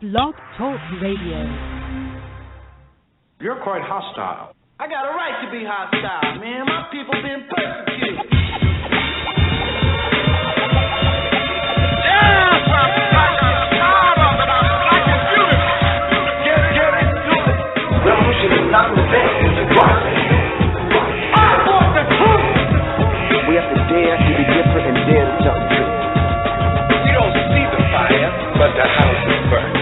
Blog Talk Radio. You're quite hostile. I got a right to be hostile, man. My people been persecuted. Revolution is not an event, it's a process. I want the truth. We have to dare to be different and dare to tell the truth. We don't see the fire, but the house is burning.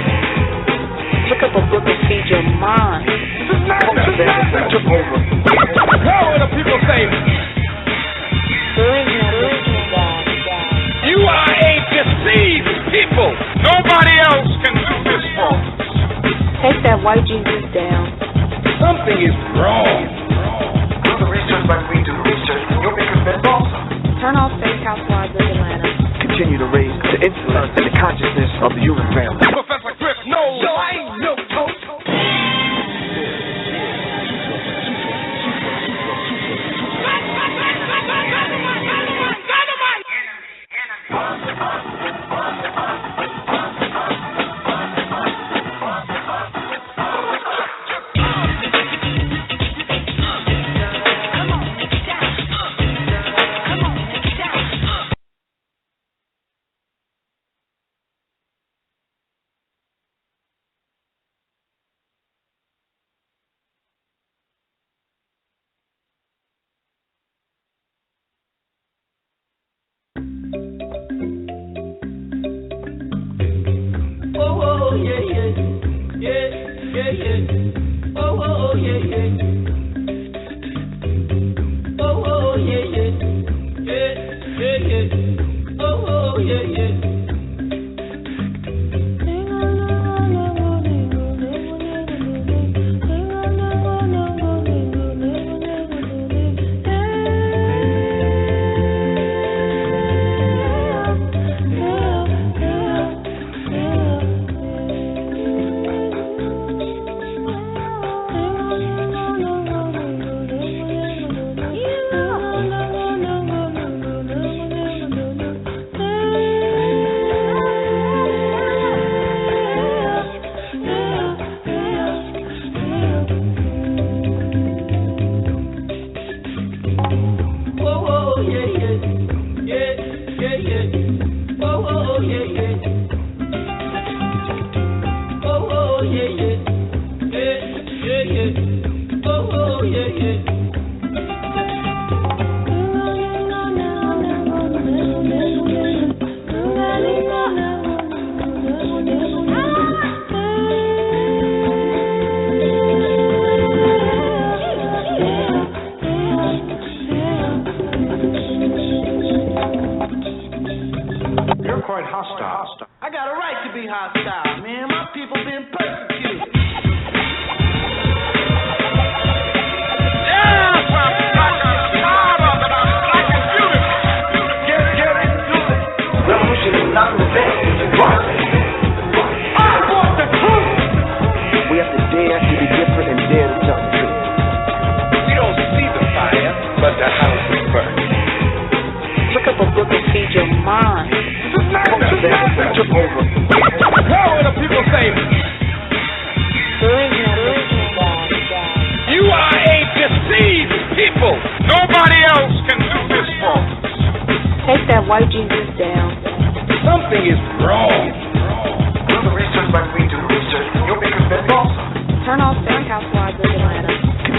Look up a book and feed your mind. Took over. How will the people say? You are a deceived people. Nobody else can do this for us. Take that white Jesus down. Something is wrong. Do the research like we do research, you'll be convinced also. Turn off Fake Housewives of Atlanta. Continue to raise the intellect and the consciousness of the human family. Professor Griff knows. So I ain't no coach.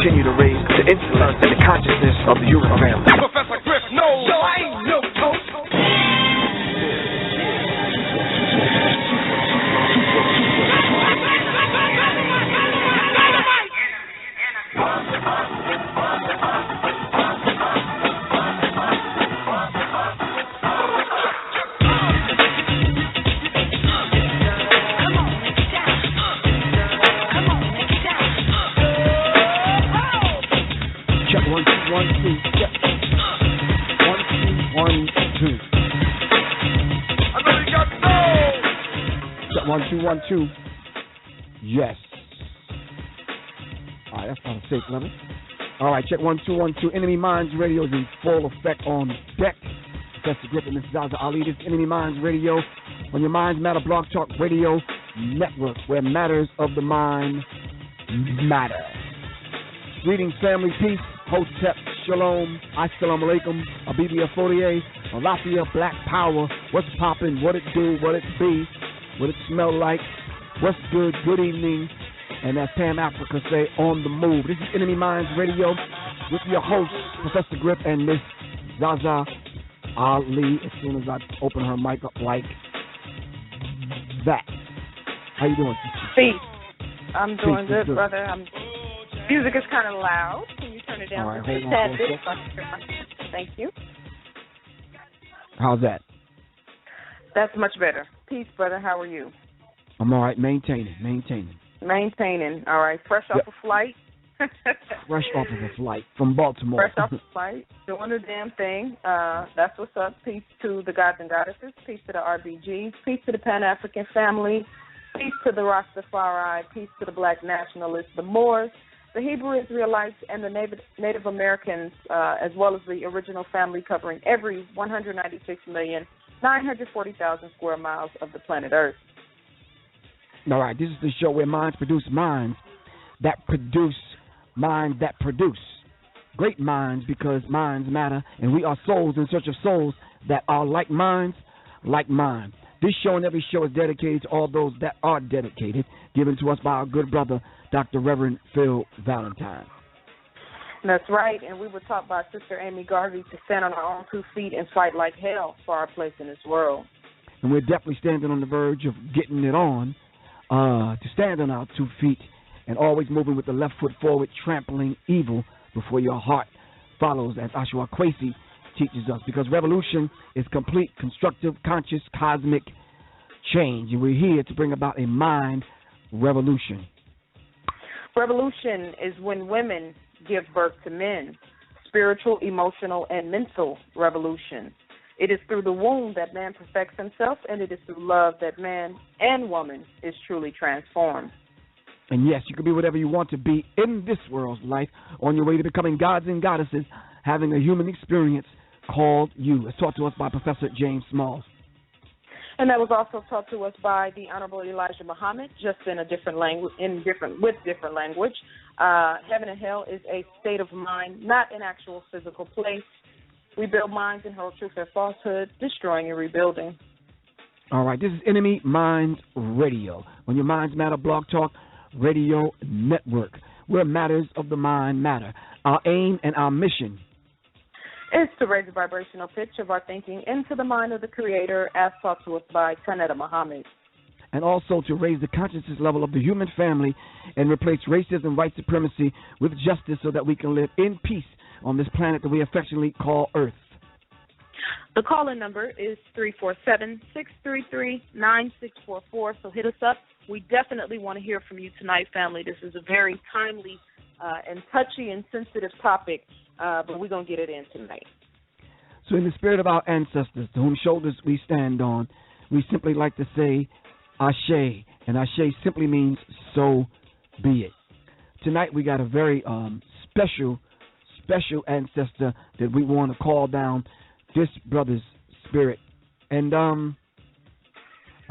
Continue to raise the intellect and the consciousness of the human family. Professor Griff knows. So I ain't no coach. One, two, 1, 2. Yes. All right, that's not a safe limit. All right, check 1, 2, 1, 2. NMEMINDZ Radio is in full effect on deck. Professor Griff and Miss ZaZa Ali. This is NMEMINDZ Radio on your Minds Matter Blog Talk Radio. Network, where matters of the mind matter. Greetings, family, peace, hotep, shalom, assalamu alaikum, abibia folie, alafia, black power, what's poppin', what it do, what it be, what it smell like, what's good, good evening, and as Pam Africa say, on the move. This is Enemy Minds Radio with your host, Professor Griff and Miss ZaZa Ali, as soon as I open her mic up like that. How you doing, sister? Peace. I'm doing Peace, good, brother. Music is kind of loud. Can you turn it down? All right, hold on for a second. Thank you. How's that? That's much better. Peace, brother. How are you? I'm all right, maintaining. All right. Fresh off a flight. Fresh off of a flight from Baltimore. Fresh off a flight, doing the damn thing. That's what's up. Peace to the gods and goddesses. Peace to the RBGs. Peace to the Pan-African family. Peace to the Rastafari. Peace to the Black nationalists, the Moors, the Hebrew Israelites, and the Native Americans, as well as the original family covering every 196,940,000 square miles of the planet Earth. All right, this is the show where minds produce minds that produce minds that produce. Great minds, because minds matter, and we are souls in search of souls that are like minds, like mine. This show and every show is dedicated to all those that are dedicated, given to us by our good brother, Dr. Reverend Phil Valentine. That's right, and we were taught by Sister Amy Garvey to stand on our own 2 feet and fight like hell for our place in this world. And we're definitely standing on the verge of getting it on, to stand on our 2 feet and always moving with the left foot forward, trampling evil before your heart follows, as Ashua Kwesi teaches us, because revolution is complete, constructive, conscious, cosmic change, and we're here to bring about a mind revolution. Revolution is when women give birth to men, spiritual, emotional, and mental revolution. It is through the womb that man perfects himself, and it is through love that man and woman is truly transformed. And yes, you can be whatever you want to be in this world's life on your way to becoming gods and goddesses, having a human experience called you. It's taught to us by Professor James Smalls. And that was also taught to us by the Honorable Elijah Muhammad, just in a different language, with different language. Heaven and hell is a state of mind, not an actual physical place. We build minds and hurl truth and falsehood, destroying and rebuilding. All right, this is Enemy Minds Radio. When your minds matter, Blog Talk Radio Network, where matters of the mind matter. Our aim and our mission is to raise the vibrational pitch of our thinking into the mind of the Creator, as taught to us by Tanetta Muhammad. And also to raise the consciousness level of the human family and replace racism, white supremacy with justice, so that we can live in peace on this planet that we affectionately call Earth. The call-in number is 347-633-9644, so hit us up. We definitely want to hear from you tonight, family. This is a very timely and touchy and sensitive topic, but we're going to get it in tonight. So in the spirit of our ancestors, to whom shoulders we stand on, we simply like to say Ashe, and Ashe simply means so be it. Tonight we got a very special ancestor that we want to call down this brother's spirit. And I'm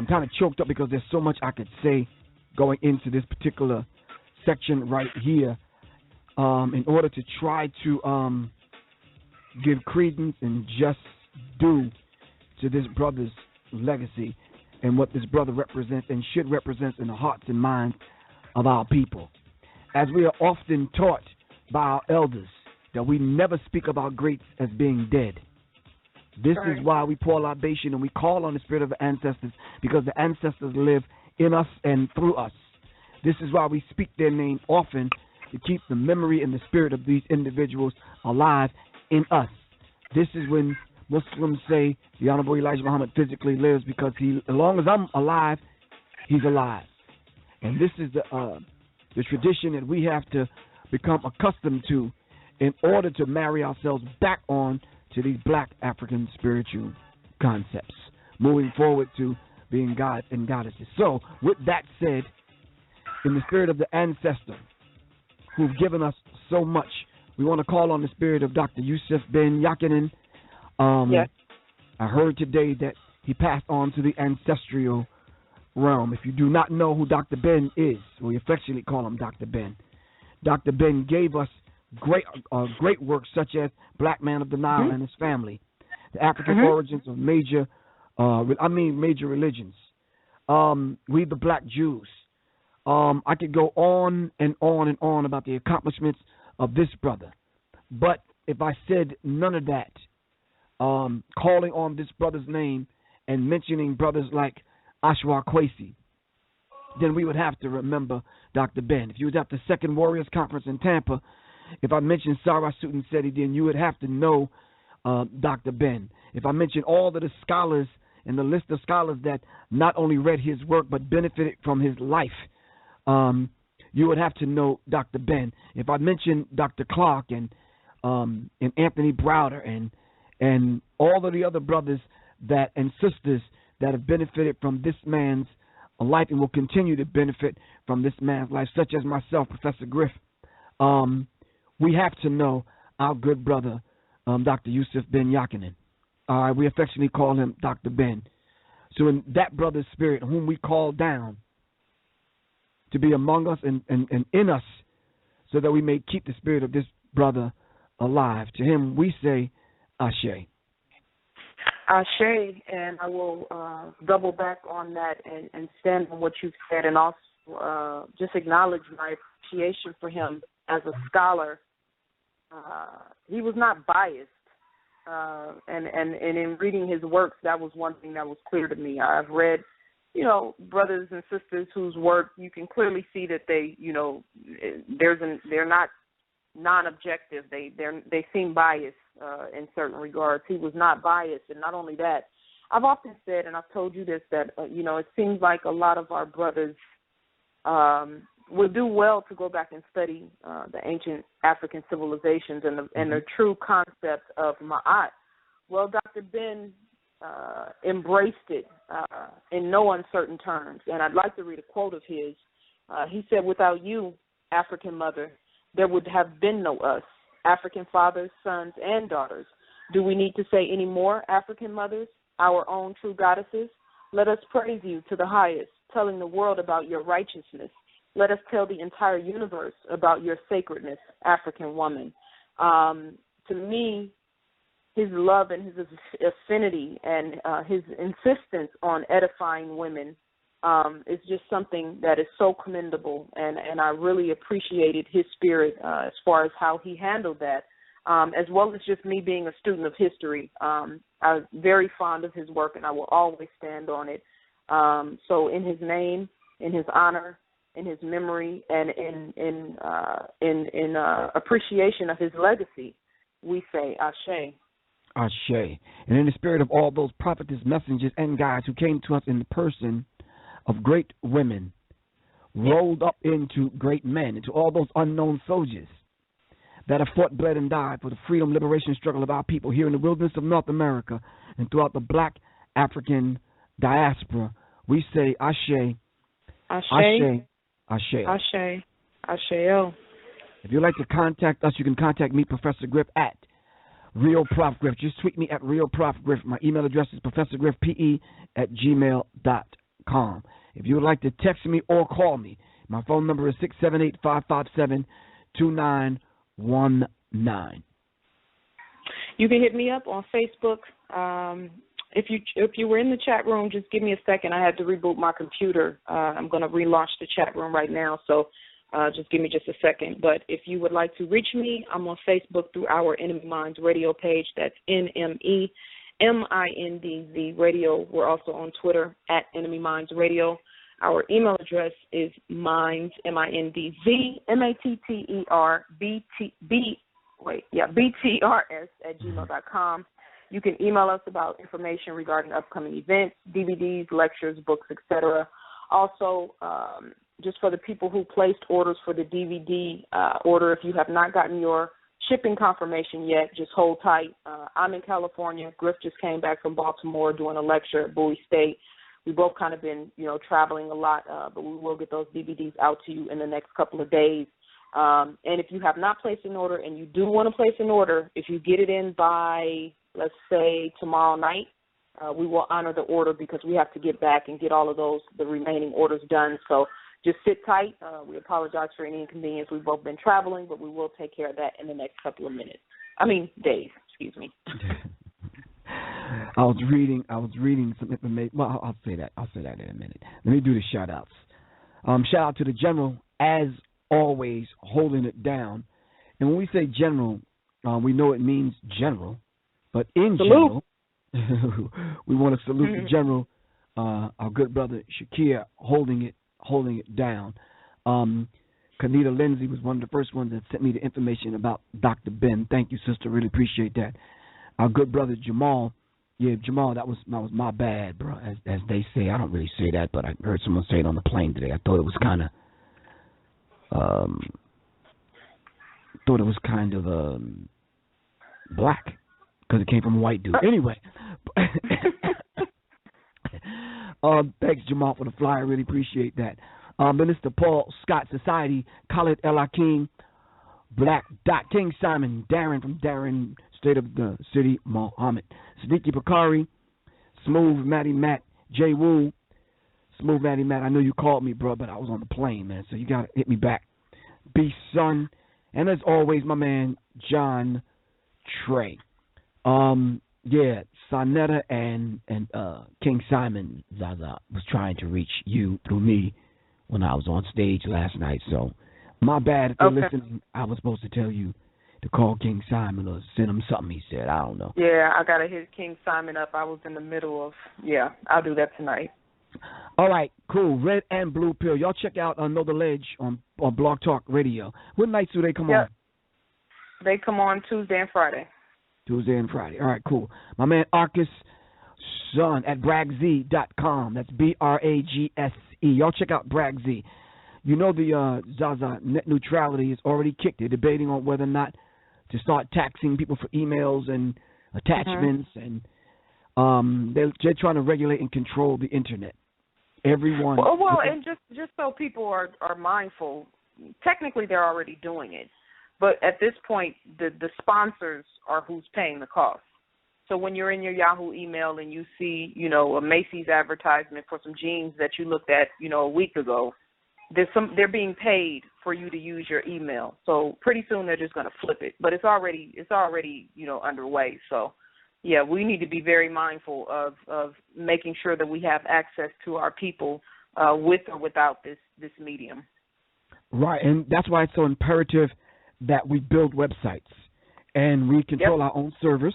kind of choked up because there's so much I could say going into this particular section right here, in order to try to give credence and just due to this brother's legacy and what this brother represents and should represent in the hearts and minds of our people. As we are often taught by our elders that we never speak of our greats as being dead. This is why we pour libation and we call on the spirit of the ancestors, because the ancestors live in us and through us. This is why we speak their name often, to keep the memory and the spirit of these individuals alive in us. This is when Muslims say the Honorable Elijah Muhammad physically lives, because he, as long as I'm alive, he's alive. And this is the tradition that we have to become accustomed to in order to marry ourselves back on to these black African spiritual concepts, moving forward to being gods and goddesses. So, with that said, in the spirit of the ancestor who've given us so much, we want to call on the spirit of Dr. Yousef Ben-Yochannan. Yes. I heard today that he passed on to the ancestral realm. If you do not know who Dr. Ben is, we affectionately call him Dr. Ben. Dr. Ben gave us great work such as Black Man of the Nile and His Family, the African origins of major religions, We the Black Jews. I could go on and on and on about the accomplishments of this brother. But if I said none of that, calling on this brother's name and mentioning brothers like Ashwa Kwesi, then we would have to remember Dr. Ben. If you was at the Second Warriors Conference in Tampa, if I mentioned Sarah Sutin Seti, then you would have to know Dr. Ben. If I mentioned all of the scholars and the list of scholars that not only read his work but benefited from his life, you would have to know Dr. Ben. If I mentioned Dr. Clark and Anthony Browder and all of the other brothers that and sisters that have benefited from this man's life and will continue to benefit from this man's life, such as myself, Professor Griff, we have to know our good brother, Dr. Yousef Ben-Yochannan. We affectionately call him Dr. Ben. So in that brother's spirit, whom we call down to be among us and in us, so that we may keep the spirit of this brother alive. To him we say, Ashe. Ashe, and I will double back on that and stand on what you've said, and also just acknowledge my appreciation for him as a scholar. He was not biased, and in reading his works, that was one thing that was clear to me. I've read, brothers and sisters whose work you can clearly see that they, they're not non-objective. They seem biased in certain regards. He was not biased, and not only that, I've often said, and I've told you this, that it seems like a lot of our brothers would do well to go back and study the ancient African civilizations and the true concept of Ma'at. Well, Dr. Ben embraced it in no uncertain terms, and I'd like to read a quote of his. He said, "Without you, African mother, there would have been no us, African fathers, sons, and daughters. Do we need to say any more, African mothers, our own true goddesses? Let us praise you to the highest, telling the world about your righteousness. Let us tell the entire universe about your sacredness, African woman." To me, his love and his affinity and his insistence on edifying women is just something that is so commendable, and I really appreciated his spirit as far as how he handled that, as well as just me being a student of history. I'm very fond of his work, and I will always stand on it. So in his name, in his honor, in his memory, and in appreciation of his legacy, we say Ashe. Ashe. And in the spirit of all those prophetess, messengers, and guides who came to us in the person of great women, rolled up into great men, into all those unknown soldiers that have fought, bled, and died for the freedom, liberation struggle of our people here in the wilderness of North America and throughout the Black African diaspora, we say Ashe, Ashe, Ashe, Ashe, Asheo. If you'd like to contact us, you can contact me, Professor Griff, at Real Prof Griff. Just tweet me at Real Prof Griff. My email address is professorgriffpe@gmail.com. If you would like to text me or call me, my phone number is 678-557-2919. You can hit me up on Facebook. If you were in the chat room, just give me a second. I had to reboot my computer. I'm going to relaunch the chat room right now, so just give me just a second. But if you would like to reach me, I'm on Facebook through our NMEMINDZ Radio page. That's NMEMINDZ Radio. We're also on Twitter at NMEMINDZ Radio. Our email address is minds, MINDZ, BTRS@gmail.com. You can email us about information regarding upcoming events, DVDs, lectures, books, etc. Also, just for the people who placed orders for the DVD order, if you have not gotten your shipping confirmation yet, just hold tight. I'm in California. Griff just came back from Baltimore doing a lecture at Bowie State. We both kind of been, traveling a lot, but we will get those DVDs out to you in the next couple of days. And if you have not placed an order and you do want to place an order, if you get it in by, let's say, tomorrow night, we will honor the order because we have to get back and get all of the remaining orders done. So just sit tight. We apologize for any inconvenience. We've both been traveling, but we will take care of that in the next couple of days, excuse me. I was reading some information. Well, I'll say that in a minute. Let me do the shout-outs. Shout out to the General, as always, holding it down. And when we say General, we know it means general, but in general, we want to salute the General, our good brother Shakir, holding it down. Kanita Lindsay was one of the first ones that sent me the information about Dr. Ben. Thank you, sister. Really appreciate that. Our good brother Jamal. Yeah, Jamal, that was my bad, bro. As they say, I don't really say that, but I heard someone say it on the plane today. I thought it was kind of black because it came from a white dude. Anyway, thanks Jamal for the flyer. Really appreciate that. Minister Paul Scott Society, Khalid El Hakim, Black Dot King Simon, Darren from Darren, State of the City, Mohammed, Siddiqui Bakari, Smooth Matty Matt, Jay Woo, Smooth Matty Matt. I know you called me, bro, but I was on the plane, man, so you got to hit me back. B Son, and as always, my man, John Trey. Yeah, Sonetta and King Simon ZaZa was trying to reach you through me when I was on stage last night, so my bad if you're listening. I was supposed to tell you to call King Simon or send him something, he said. I don't know. Yeah, I got to hit King Simon up. I was in the middle of, I'll do that tonight. All right, cool. Red and Blue Pill. Y'all check out Know the Ledge on Blog Talk Radio. What nights do they come on? They come on Tuesday and Friday. Tuesday and Friday. All right, cool. My man Arcus Son at bragz.com. That's BRAGSE. Y'all check out Bragz. You know the ZaZa net neutrality is already kicked. They're debating on whether or not to start taxing people for emails and attachments, and they're trying to regulate and control the internet. Everyone. Well, and just so people are mindful, technically they're already doing it, but at this point, the sponsors are who's paying the cost. So when you're in your Yahoo email and you see, a Macy's advertisement for some jeans that you looked at, a week ago, they're being paid for you to use your email. So pretty soon they're just going to flip it. But it's already underway. So, yeah, we need to be very mindful of making sure that we have access to our people with or without this medium. Right, and that's why it's so imperative that we build websites and we control our own servers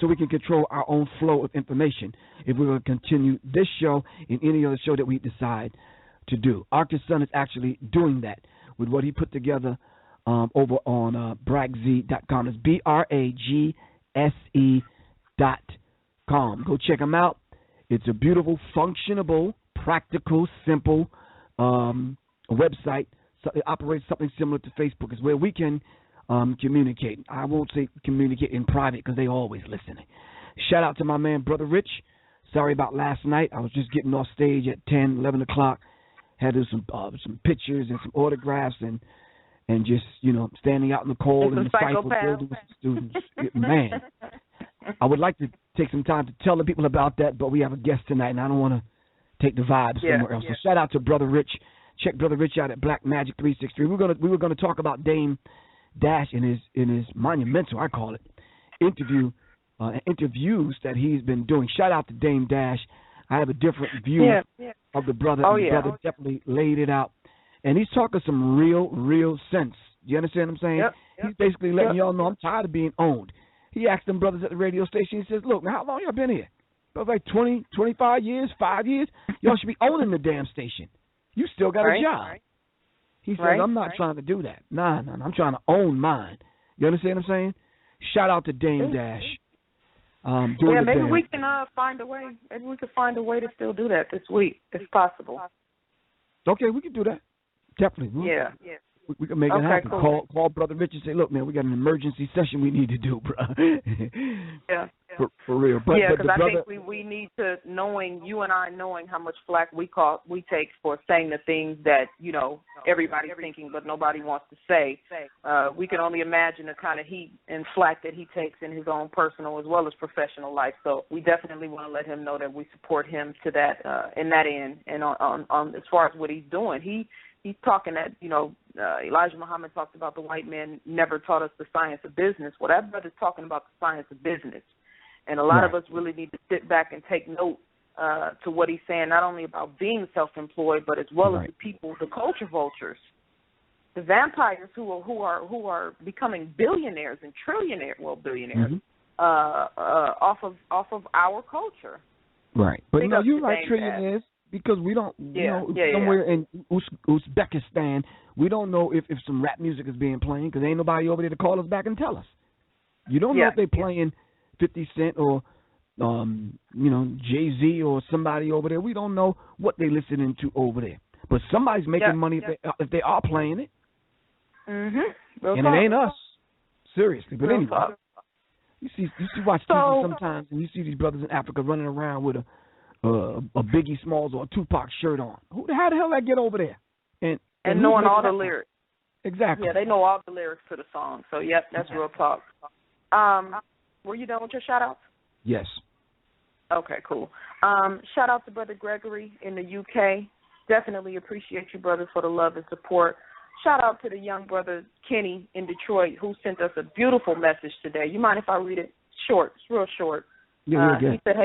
so we can control our own flow of information if we're going to continue this show and any other show that we decide to do. Arcus Son is actually doing that with what he put together over on bragz.com. It's BRAGSE.com. Go check him out. It's a beautiful, functionable, practical, simple website. So it operates something similar to Facebook. It's where we can communicate. I won't say communicate in private because they always listening. Shout out to my man, Brother Rich. Sorry about last night. I was just getting off stage at 10, 11 o'clock. Had some pictures and some autographs and just, standing out in the cold and the cycle building with students. Man, I would like to take some time to tell the people about that, but we have a guest tonight, and I don't want to take the vibe somewhere else. So shout out to Brother Rich. Check Brother Rich out at Black Magic 363. We were gonna talk about Dame Dash in his monumental, I call it, interviews that he's been doing. Shout out to Dame Dash. I have a different view of the brother. The brother definitely laid it out. And he's talking some real sense. You understand what I'm saying? He's basically letting y'all know I'm tired of being owned. He asked them brothers at the radio station, he says, look, now how long y'all been here? About like 20, 25 years, 5 years? Y'all should be owning the damn station. You still got a job. Right. He says, I'm not trying to do that. Nah, I'm trying to own mine. You understand what I'm saying? Shout out to Dame Dash. Maybe we can find a way. Maybe we could find a way to still do that this week, if possible. Okay, we can do that. Definitely. We can make it happen. Cool. Call Brother Rich and say, look, man, we got an emergency session we need to do, bro. Yeah. For real. But because I think we need to, you and I knowing how much flack we take for saying the things that, everybody's thinking but nobody wants to say. We can only imagine the kind of heat and flack that he takes in his own personal as well as professional life. So we definitely want to let him know that we support him to that in that end. And on as far as what he's doing, he's talking that, Elijah Muhammad talked about the white man never taught us the science of business. Well, that brother's talking about the science of business. And a lot of us really need to sit back and take note to what he's saying, not only about being self-employed, but as well as the people, the culture vultures, the vampires who are becoming billionaires and billionaires off of our culture. Right. But you're like trillionaires because we don't, somewhere in Uzbekistan, we don't know if some rap music is being played because ain't nobody over there to call us back and tell us. You don't know if they're playing 50 Cent or, Jay-Z or somebody over there. We don't know what they're listening to over there. But somebody's making money if they are playing it. Mm-hmm. And it ain't us. Seriously. But anyway, you watch TV sometimes and you see these brothers in Africa running around with a Biggie Smalls or a Tupac shirt on. How the hell did I get over there? And knowing all the lyrics. Exactly. Yeah, they know all the lyrics to the song. So, that's real talk. Were you done with your shout-outs? Yes. Okay, cool. Shout out to Brother Gregory in the UK. Definitely appreciate you, brother, for the love and support. Shout out to the young brother Kenny in Detroit who sent us a beautiful message today. You mind if I read it? Short. It's real short. Yeah, he said,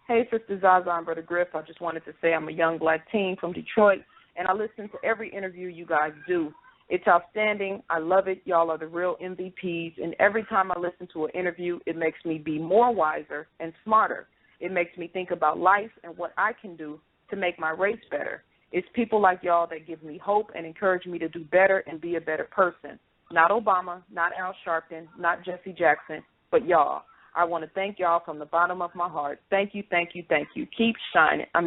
Hey, Sister Zaza and Brother Griff, I just wanted to say I'm a young black teen from Detroit, and I listen to every interview you guys do. It's outstanding. I love it. Y'all are the real MVPs, and every time I listen to an interview, it makes me be more wiser and smarter. It makes me think about life and what I can do to make my race better. It's people like y'all that give me hope and encourage me to do better and be a better person. Not Obama, not Al Sharpton, not Jesse Jackson, but y'all. I want to thank y'all from the bottom of my heart. Thank you, thank you, thank you. Keep shining. I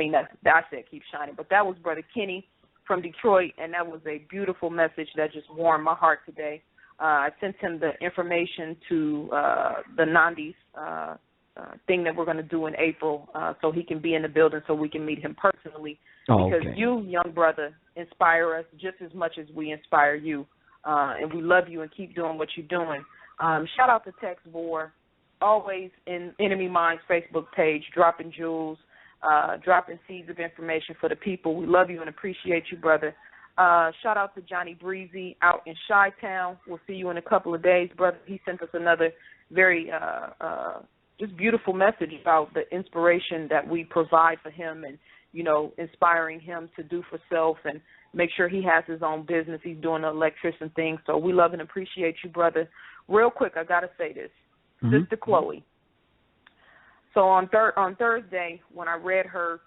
said keep shining, but that was Brother Kenny from Detroit, and that was a beautiful message that just warmed my heart today. I sent him the information to the Nandi's thing that we're going to do in April so he can be in the building so we can meet him personally. Because you, young brother, inspire us just as much as we inspire you. And we love you and keep doing what you're doing. Shout out to Tex Vor, always in NMEMINDZ Facebook page, dropping jewels, dropping seeds of information for the people. We love you and appreciate you, brother. Shout out to Johnny Breezy out in Chi-Town. We'll see you in a couple of days, brother. He sent us another very just beautiful message about the inspiration that we provide for him and, inspiring him to do for self and make sure he has his own business. He's doing the electrician thing. So we love and appreciate you, brother. Real quick, I got to say this. Sister Chloe. So on Thursday, when I read her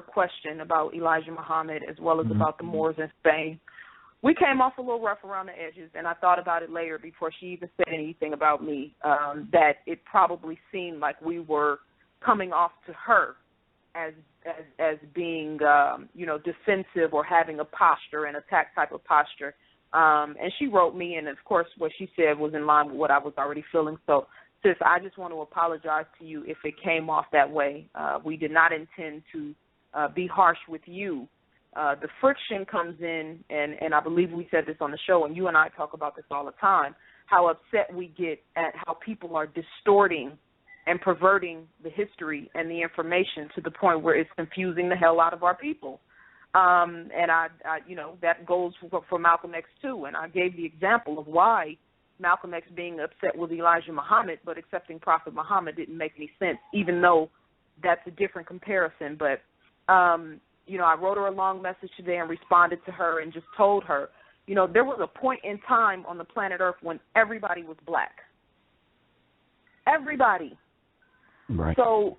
question about Elijah Muhammad as well as about the Moors in Spain, we came off a little rough around the edges, and I thought about it later before she even said anything about me, that it probably seemed like we were coming off to her as being, defensive or having a posture, an attack type of posture. And she wrote me, and, of course, what she said was in line with what I was already feeling. So, sis, I just want to apologize to you if it came off that way. We did not intend to be harsh with you. The friction comes in, and I believe we said this on the show, and you and I talk about this all the time, how upset we get at how people are distorting and perverting the history and the information to the point where it's confusing the hell out of our people. And I that goes for Malcolm X too. And I gave the example of why Malcolm X being upset with Elijah Muhammad but accepting Prophet Muhammad didn't make any sense, even though that's a different comparison. But, I wrote her a long message today and responded to her and just told her, there was a point in time on the planet Earth when everybody was black. Everybody. Right. So,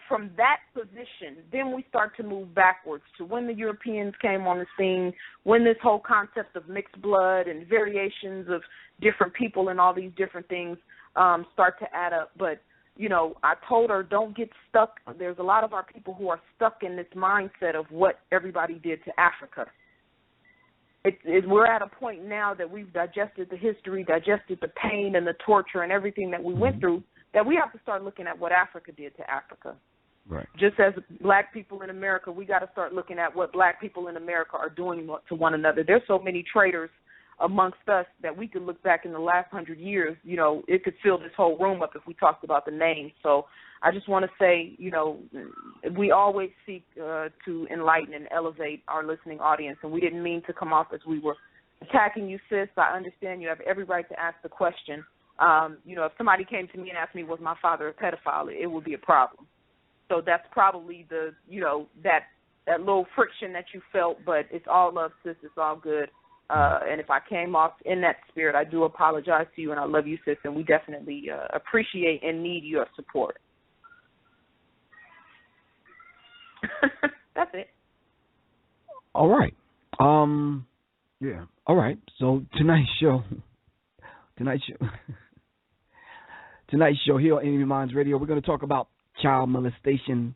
from that position, then we start to move backwards to when the Europeans came on the scene, when this whole concept of mixed blood and variations of different people and all these different things start to add up. But, I told her don't get stuck. There's a lot of our people who are stuck in this mindset of what everybody did to Africa. we're at a point now that we've digested the history, digested the pain and the torture and everything that we went through, that we have to start looking at what Africa did to Africa. Right. Just as black people in America, we got to start looking at what black people in America are doing to one another. There's so many traitors amongst us that we could look back in the last 100 years. You know, it could fill this whole room up if we talked about the names. So I just want to say, you know, we always seek to enlighten and elevate our listening audience, and we didn't mean to come off as we were attacking you, sis. I understand you have every right to ask the question. You know, if somebody came to me and asked me, was my father a pedophile, it would be a problem. So that's probably the, you know, that little friction that you felt, but it's all love, sis. It's all good. And if I came off in that spirit, I do apologize to you, and I love you, sis, and we definitely appreciate and need your support. That's it. All right. Yeah. All right. So tonight's show here on NMEMINDZ Radio, we're going to talk about child molestation,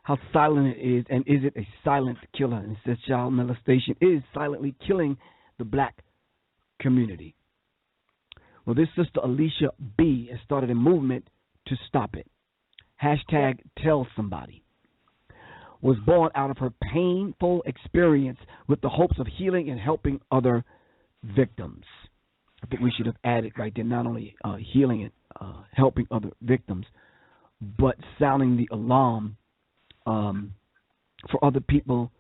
how silent it is, and is it a silent killer? And it says child molestation is silently killing the black community. Well, this sister Aleesha B has started a movement to stop it. Hashtag TellSomebody was born out of her painful experience with the hopes of healing and helping other victims. I think we should have added right there, not only healing and helping other victims, but sounding the alarm for other people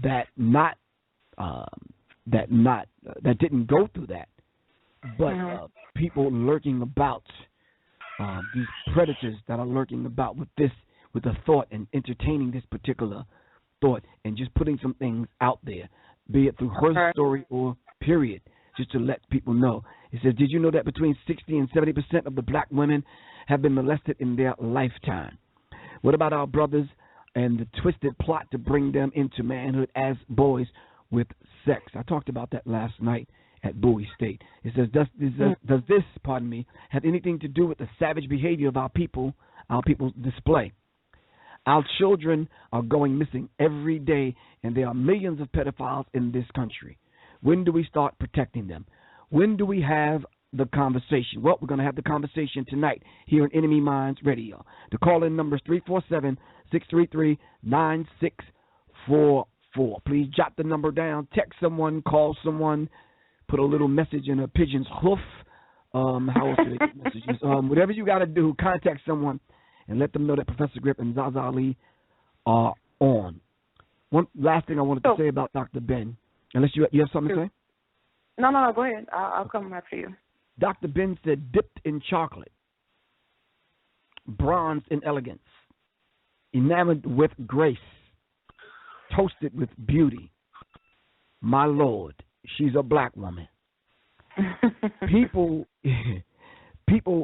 that didn't go through that, but people lurking about, these predators that are lurking about with a thought and entertaining this particular thought and just putting some things out there, be it through her story or period, just to let people know. It says, did you know that between 60 and 70% of the black women have been molested in their lifetime? What about our brothers and the twisted plot to bring them into manhood as boys with sex? I talked about that last night at Bowie State. It says, does this, have anything to do with the savage behavior of our people's display? Our children are going missing every day, and there are millions of pedophiles in this country. When do we start protecting them? When do we have the conversation? Well, we're going to have the conversation tonight here on NMEMINDZ Radio. The call-in number is 347-633-9644. Please jot the number down, text someone, call someone, put a little message in a pigeon's hoof. How else do they get messages? Whatever you got to do, contact someone and let them know that Professor Griff and ZaZa Ali are on. One last thing I wanted to say about Dr. Ben, unless you have something to say? No, go ahead. I'll come after you. Dr. Ben said, dipped in chocolate, bronzed in elegance, enamored with grace, toasted with beauty. My Lord, she's a black woman.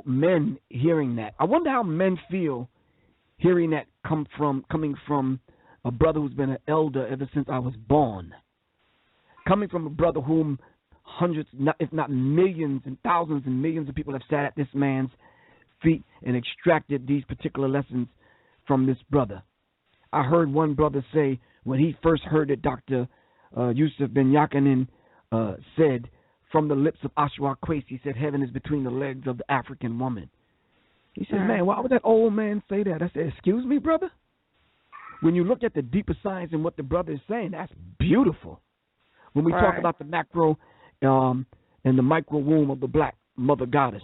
Men hearing that. I wonder how men feel hearing that coming from a brother who's been an elder ever since I was born. Coming from a brother whom hundreds, if not millions and thousands and millions of people have sat at this man's feet and extracted these particular lessons from this brother. I heard one brother say when he first heard it, Dr. Yousef Ben-Yochannan said, from the lips of Ashwa Quace, he said, heaven is between the legs of the African woman. He said, man, why would that old man say that? I said, excuse me, brother? When you look at the deeper science and what the brother is saying, that's beautiful. When we talk about the macro and the micro womb of the black mother goddess,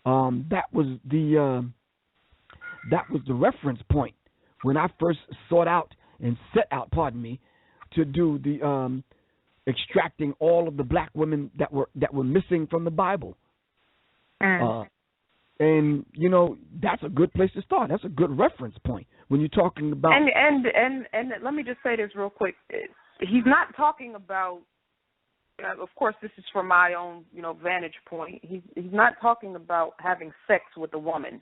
that was the reference point when I first set out, to do the extracting all of the black women that were missing from the Bible. And you know, that's a good place to start. That's a good reference point when you're talking about. And let me just say this real quick. He's not talking about. Of course, this is from my own, vantage point. He's not talking about having sex with a woman.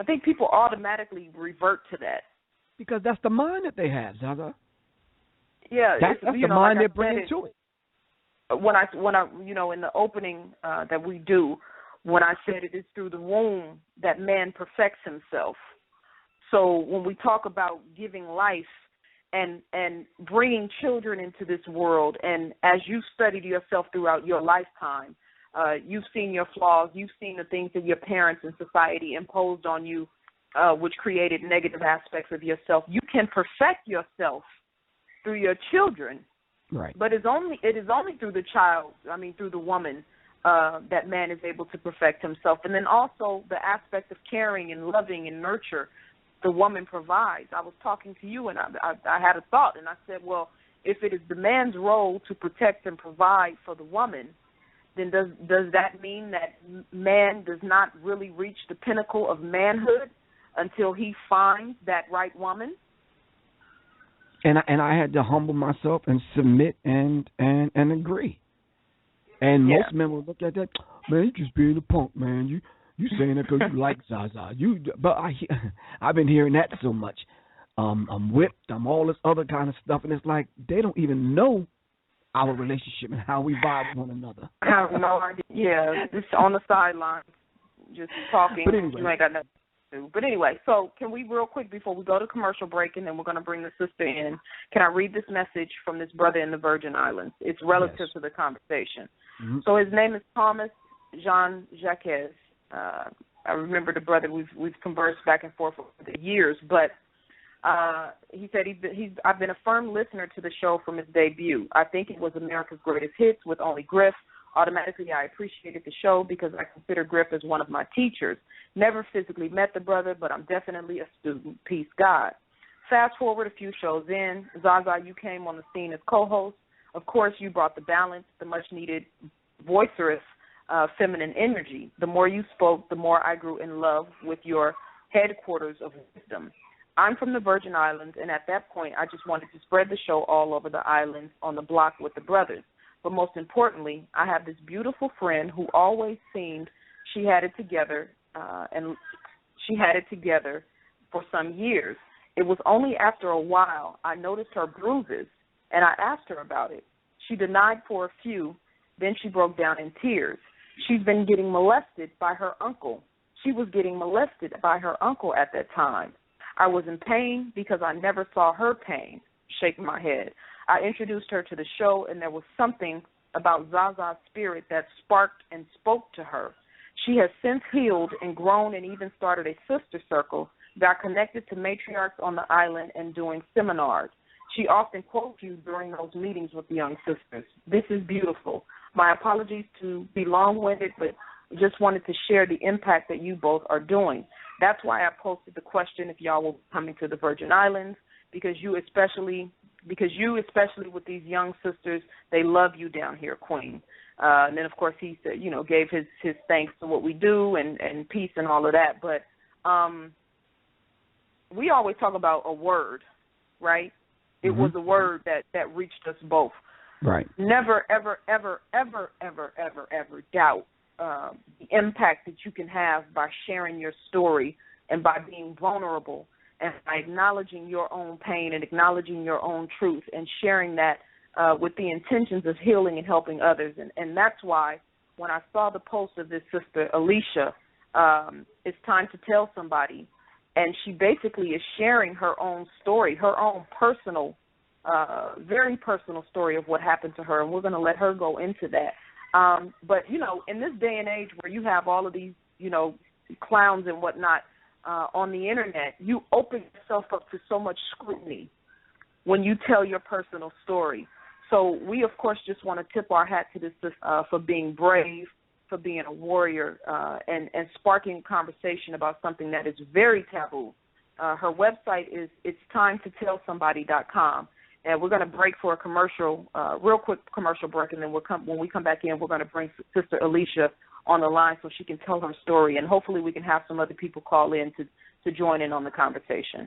I think people automatically revert to that because that's the mind that they have, ZaZa. Yeah, that's the mind they're bringing to it. When I in the opening that we do, when I said it is through the womb that man perfects himself. So when we talk about giving life, and bringing children into this world. And as you studied yourself throughout your lifetime, you've seen your flaws, you've seen the things that your parents and society imposed on you, which created negative aspects of yourself. You can perfect yourself through your children, right? But it is only through the child, through the woman, that man is able to perfect himself. And then also the aspect of caring and loving and nurture the woman provides. I was talking to you, and I had a thought, and I said, well, if it is the man's role to protect and provide for the woman, then does that mean that man does not really reach the pinnacle of manhood until he finds that right woman? And I had to humble myself and submit and agree. And most men will look at that, man, you just being a punk, man. You saying that because you like ZaZa. But I've been hearing that so much. I'm whipped. I'm all this other kind of stuff, and it's like they don't even know our relationship and how we vibe with one another. I have no idea. Yeah, just on the sidelines, just talking. But anyway. You ain't got nothing to do. But anyway, so can we real quick before we go to commercial break, and then we're going to bring the sister in, can I read this message from this brother in the Virgin Islands? It's relative to the conversation. Mm-hmm. So his name is Thomas Jean Jacques. I remember the brother, we've conversed back and forth for years, but he said I've been a firm listener to the show from its debut. I think it was America's Greatest Hits with only Griff. Automatically, I appreciated the show because I consider Griff as one of my teachers. Never physically met the brother, but I'm definitely a student. Peace, God. Fast forward a few shows in, ZaZa, you came on the scene as co-host. Of course, you brought the balance, the much-needed boisterous feminine energy. The more you spoke, the more I grew in love with your headquarters of wisdom. I'm from the Virgin Islands, and at that point, I just wanted to spread the show all over the islands on the block with the brothers. But most importantly, I have this beautiful friend who always seemed she had it together, and she had it together for some years. It was only after a while I noticed her bruises, and I asked her about it. She denied for a few, then she broke down in tears. She's been getting molested by her uncle. She was getting molested by her uncle at that time. I was in pain because I never saw her pain. Shaking my head. I introduced her to the show, and there was something about ZaZa's spirit that sparked and spoke to her. She has since healed and grown and even started a sister circle, got connected to matriarchs on the island and doing seminars. She often quotes you during those meetings with the young sisters. This is beautiful. My apologies to be long-winded, but just wanted to share the impact that you both are doing. That's why I posted the question if y'all were coming to the Virgin Islands, because you especially with these young sisters, they love you down here, Queen. And then, of course, he said, gave his thanks to what we do and peace and all of that. But we always talk about a word, right? It was a word that reached us both. Right. Never, ever, ever, ever, ever, ever, ever doubt the impact that you can have by sharing your story and by being vulnerable and by acknowledging your own pain and acknowledging your own truth and sharing that with the intentions of healing and helping others. And that's why when I saw the post of this sister, Aleesha, it's time to tell somebody, and she basically is sharing her own story, her own personal, very personal story of what happened to her, and we're going to let her go into that. But, in this day and age where you have all of these, clowns and whatnot on the Internet, you open yourself up to so much scrutiny when you tell your personal story. So we, of course, just want to tip our hat to this for being brave, for being a warrior, and sparking conversation about something that is very taboo. Her website is itstimetotellsomebody.com. And we're going to break for a commercial, real quick commercial break, and then when we come back in, we're going to bring Sister Aleesha on the line so she can tell her story, and hopefully we can have some other people call in to join in on the conversation.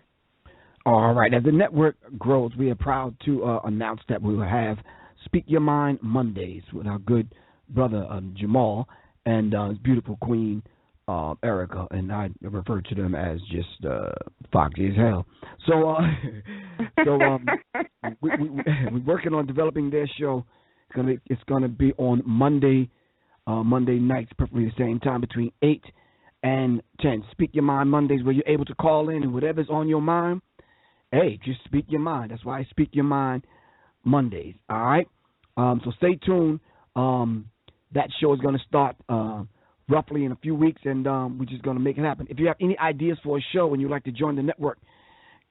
All right. As the network grows, we are proud to announce that we will have Speak Your Mind Mondays with our good brother Jamal and his beautiful queen, Erica, and I refer to them as just foxy as hell. So, we're working on developing their show. It's gonna be on Monday nights, preferably the same time between 8 and 10. Speak Your Mind Mondays, where you're able to call in and whatever's on your mind, hey, just speak your mind. That's why I Speak Your Mind Mondays, all right? So stay tuned. That show is going to start roughly in a few weeks, and we're just going to make it happen. If you have any ideas for a show and you'd like to join the network,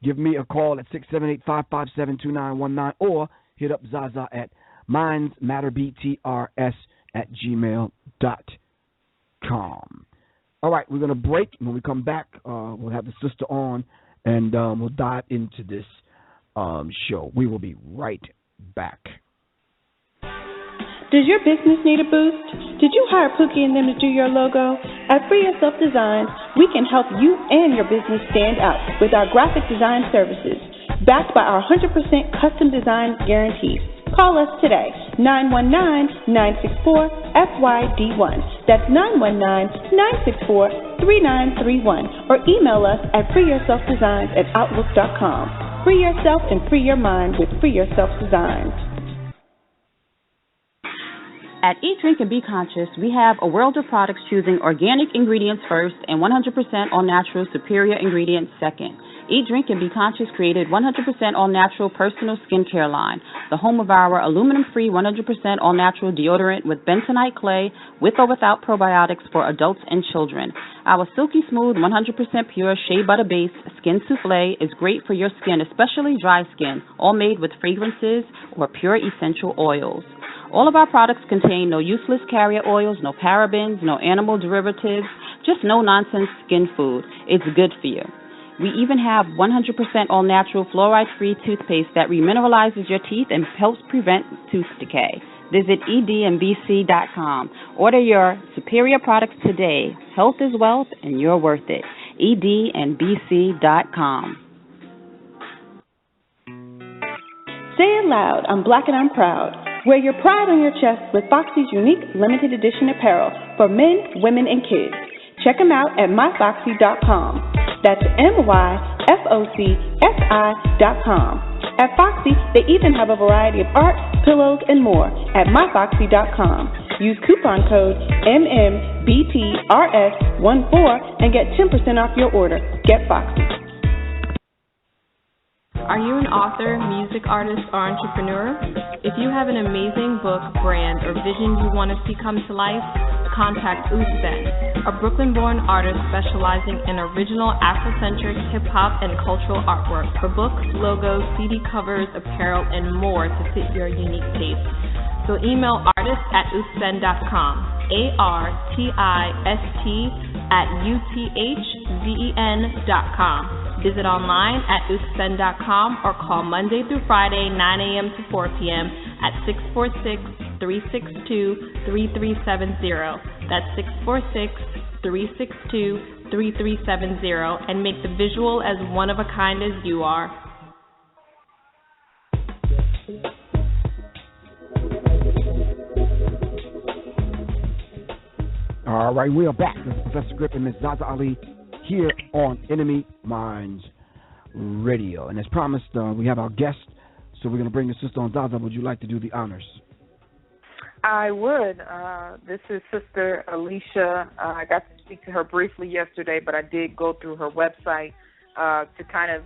give me a call at 678-557-2919 or hit up ZaZa at mindsmatterbtrs@gmail.com. All right, we're going to break. When we come back, we'll have the sister on, and we'll dive into this show. We will be right back. Does your business need a boost? Did you hire Pookie and them to do your logo? At Free Yourself Designs, we can help you and your business stand out with our graphic design services, backed by our 100% custom design guarantee. Call us today, 919-964-FYD1. That's 919-964-3931. Or email us at freeyourselfdesigns@outlook.com. Free yourself and free your mind with Free Yourself Designs. At Eat, Drink, and Be Conscious, we have a world of products choosing organic ingredients first and 100% all-natural superior ingredients second. Eat, Drink, and Be Conscious created 100% all-natural personal skincare line, the home of our aluminum-free 100% all-natural deodorant with bentonite clay with or without probiotics for adults and children. Our silky smooth, 100% pure shea butter base skin souffle is great for your skin, especially dry skin, all made with fragrances or pure essential oils. All of our products contain no useless carrier oils, no parabens, no animal derivatives, just no-nonsense skin food. It's good for you. We even have 100% all-natural fluoride-free toothpaste that remineralizes your teeth and helps prevent tooth decay. Visit ednbc.com. Order your superior products today. Health is wealth, and you're worth it. ednbc.com. Say it loud, I'm black and I'm proud. Wear your pride on your chest with Foxy's unique limited edition apparel for men, women, and kids. Check them out at myfoxy.com. That's myfoxy.com. At Foxy, they even have a variety of art, pillows, and more at myfoxy.com. Use coupon code MMBTRS14 and get 10% off your order. Get Foxy. Are you an author, music artist, or entrepreneur? If you have an amazing book, brand, or vision you want to see come to life, contact Yousef, a Brooklyn-born artist specializing in original Afrocentric hip-hop and cultural artwork for books, logos, CD covers, apparel, and more to fit your unique taste. So email artist@uthzen.com, ARTIST@UTHZEN.com. Visit online at uthzen.com or call Monday through Friday, 9 a.m. to 4 p.m. at 646-362-3370. That's 646-362-3370, and make the visual as one of a kind as you are. All right, we are back. This is Professor Griff and Ms. ZaZa Ali here on Enemy Minds Radio. And as promised, we have our guest, so we're going to bring the sister on. ZaZa, would you like to do the honors? I would. This is Sister Aleesha. I got to speak to her briefly yesterday, but I did go through her website to kind of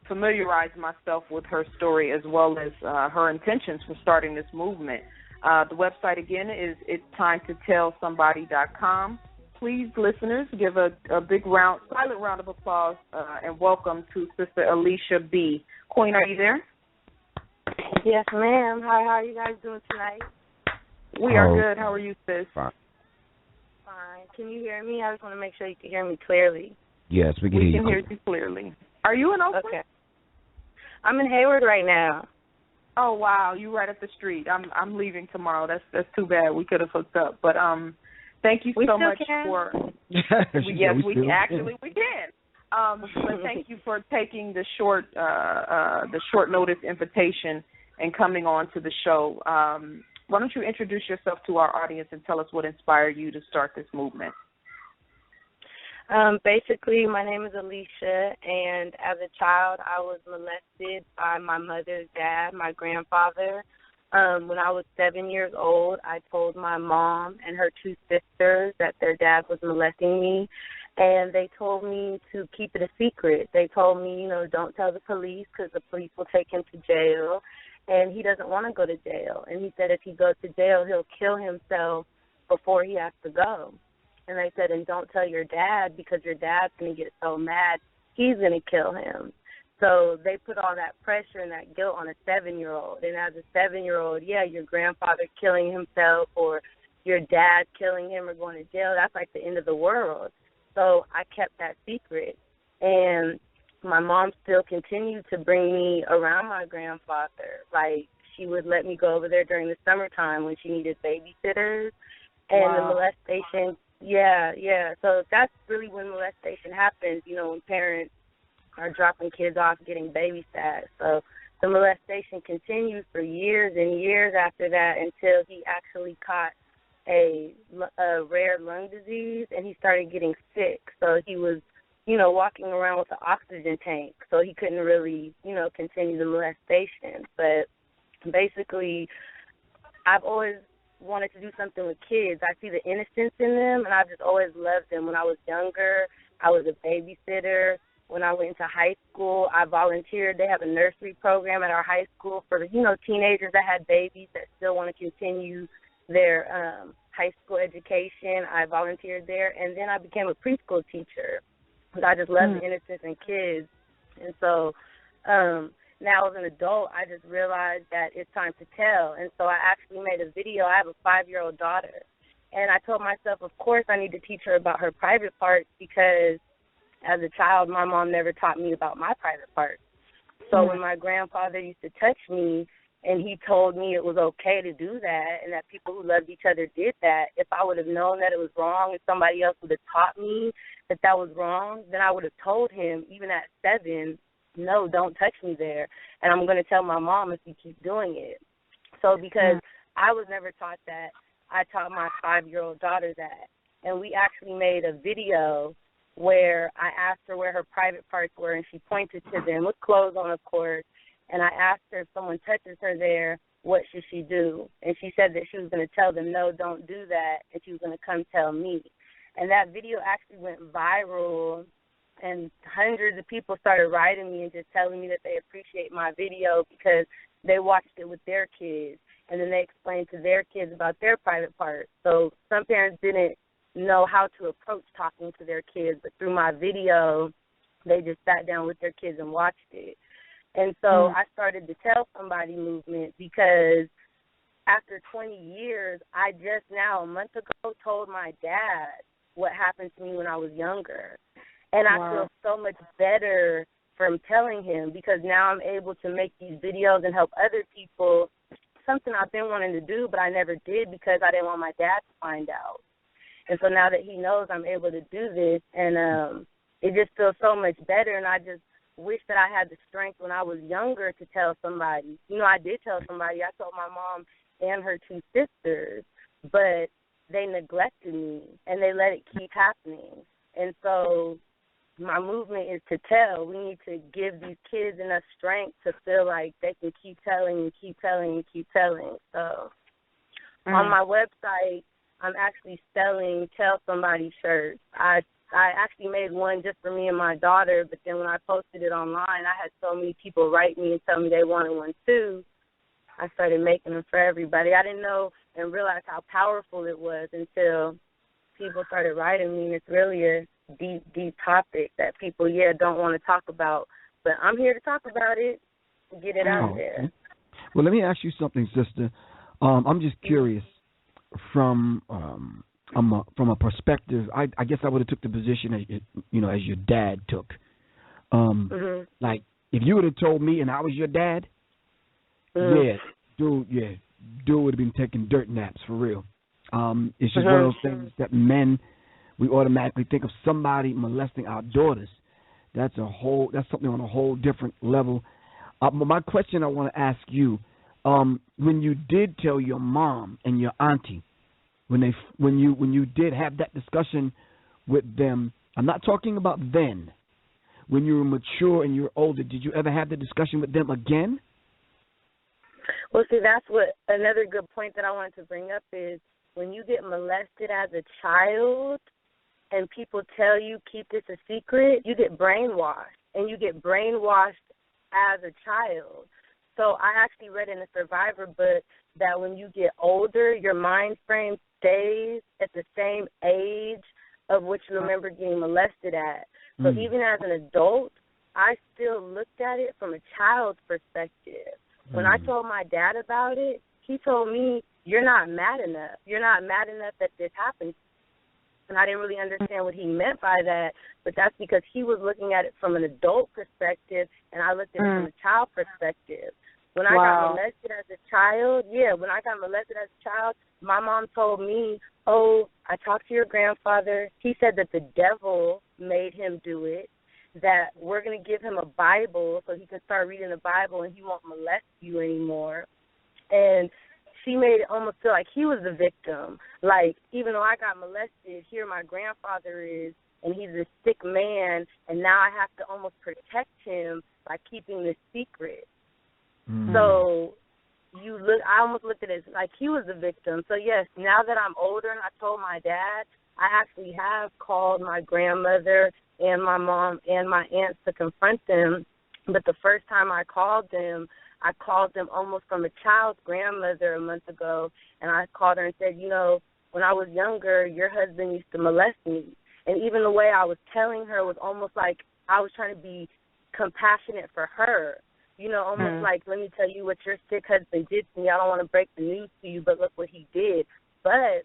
familiarize myself with her story as well as her intentions for starting this movement. The website, again, is it's time to TellSomebody.com. Please, listeners, give a big silent round of applause and welcome to Sister Aleesha B. Queen, are you there? Yes, ma'am. Hi, how are you guys doing tonight? We are good. How are you, sis? Fine. Fine. Can you hear me? I just want to make sure you can hear me clearly. Yes, we can hear you clearly. Are you in Oakland? Okay. I'm in Hayward right now. Oh, wow. You right up the street. I'm leaving tomorrow. That's too bad. We could have hooked up. But thank you so much for yes, we can. But thank you for taking the short notice invitation and coming on to the show. Why don't you introduce yourself to our audience and tell us what inspired you to start this movement? Basically, my name is Aleesha, and as a child, I was molested by my mother's dad, my grandfather. When I was 7 years old, I told my mom and her two sisters that their dad was molesting me, And they told me to keep it a secret. They told me, you know, don't tell the police because the police will take him to jail. And he doesn't want to go to jail. And he said if he goes to jail, he'll kill himself before he has to go. And they said, and don't tell your dad because your dad's going to get so mad, he's going to kill him. So they put all that pressure and that guilt on a 7-year-old. And as a 7-year-old, yeah, your grandfather killing himself or your dad killing him or going to jail, that's like the end of the world. So I kept that secret. And my mom still continued to bring me around my grandfather. Like, she would let me go over there during the summertime when she needed babysitters. And the molestation, yeah. So that's really when molestation happens, you know, when parents are dropping kids off getting babysat. So the molestation continued for years and years after that until he actually caught a rare lung disease and he started getting sick. So he was, you know, walking around with an oxygen tank. So he couldn't really, you know, continue the molestation. But basically, I've always wanted to do something with kids. I see the innocence in them, and I've just always loved them. When I was younger, I was a babysitter. When I went to high school, I volunteered. They have a nursery program at our high school for, you know, teenagers that had babies that still want to continue their high school education. I volunteered there, and then I became a preschool teacher. I just love the innocence in kids. And so now as an adult, I just realized that it's time to tell. And so I actually made a video. I have a 5-year-old daughter. And I told myself, of course, I need to teach her about her private parts because as a child, my mom never taught me about my private parts. So when my grandfather used to touch me and he told me it was okay to do that and that people who loved each other did that, if I would have known that it was wrong, if somebody else would have taught me that that was wrong, then I would have told him, even at 7, no, don't touch me there. And I'm going to tell my mom if you keep doing it. So because I was never taught that, I taught my 5-year-old daughter that. And we actually made a video where I asked her where her private parts were, and she pointed to them with clothes on, of course. And I asked her if someone touches her there, what should she do? And she said that she was going to tell them, no, don't do that, and she was going to come tell me. And that video actually went viral, and hundreds of people started writing me and just telling me that they appreciate my video because they watched it with their kids, and then they explained to their kids about their private parts. So some parents didn't know how to approach talking to their kids, but through my video, they just sat down with their kids and watched it. And so I started the TellSomebody movement because after 20 years, I just now, a month ago, told my dad what happened to me when I was younger. And I feel so much better from telling him because now I'm able to make these videos and help other people, something I've been wanting to do, but I never did because I didn't want my dad to find out. And so now that he knows, I'm able to do this, and it just feels so much better, and I just wish that I had the strength when I was younger to tell somebody. You know, I did tell somebody. I told my mom and her 2 sisters, but they neglected me, and they let it keep happening. And so my movement is to tell. We need to give these kids enough strength to feel like they can keep telling and keep telling and keep telling. So on my website, I'm actually selling TellSomebody shirts. I actually made one just for me and my daughter, but then when I posted it online, I had so many people write me and tell me they wanted one too. I started making them for everybody. I didn't know and realize how powerful it was until people started writing me, and it's really a deep, deep topic that people, don't want to talk about. But I'm here to talk about it, get it out there. Well, let me ask you something, sister. I'm just curious. From a perspective, I guess I would have took the position as your dad took. Like if you would have told me and I was your dad, dude would have been taking dirt naps for real. It's just one of those things that men, we automatically think of somebody molesting our daughters. That's something on a whole different level. But my question I want to ask you. When you did tell your mom and your auntie, when you did have that discussion with them, I'm not talking about then. When you were mature and you were older, did you ever have the discussion with them again? Well, see, that's what another good point that I wanted to bring up is when you get molested as a child, and people tell you keep this a secret, you get brainwashed, and you get brainwashed as a child. So I actually read in a Survivor book that when you get older, your mind frame stays at the same age of which you remember getting molested at. So even as an adult, I still looked at it from a child's perspective. When I told my dad about it, he told me, you're not mad enough. You're not mad enough that this happened. And I didn't really understand what he meant by that, but that's because he was looking at it from an adult perspective, and I looked at it from a child perspective. When I got molested as a child, my mom told me, oh, I talked to your grandfather. He said that the devil made him do it, that we're going to give him a Bible so he can start reading the Bible and he won't molest you anymore. And she made it almost feel like he was the victim. Like, even though I got molested, here my grandfather is, and he's a sick man, and now I have to almost protect him by keeping this secret. So I almost looked at it like he was the victim. So, yes, now that I'm older and I told my dad, I actually have called my grandmother and my mom and my aunts to confront them. But the first time I called them almost from a child's grandmother a month ago, and I called her and said, you know, when I was younger, your husband used to molest me. And even the way I was telling her was almost like I was trying to be compassionate for her. You know, almost like, let me tell you what your sick husband did to me. I don't want to break the news to you, but look what he did. But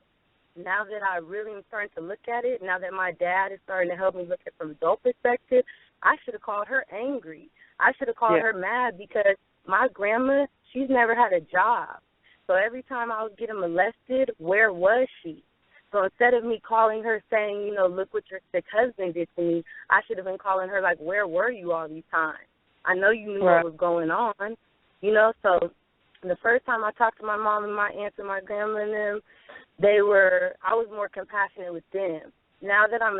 now that I really am starting to look at it, now that my dad is starting to help me look at it from an adult perspective, I should have called her angry. I should have called her mad because my grandma, she's never had a job. So every time I was getting molested, where was she? So instead of me calling her saying, you know, look what your sick husband did to me, I should have been calling her like, where were you all these times? I know you knew what was going on, you know. So the first time I talked to my mom and my aunts and my grandma and them, I was more compassionate with them. Now that I'm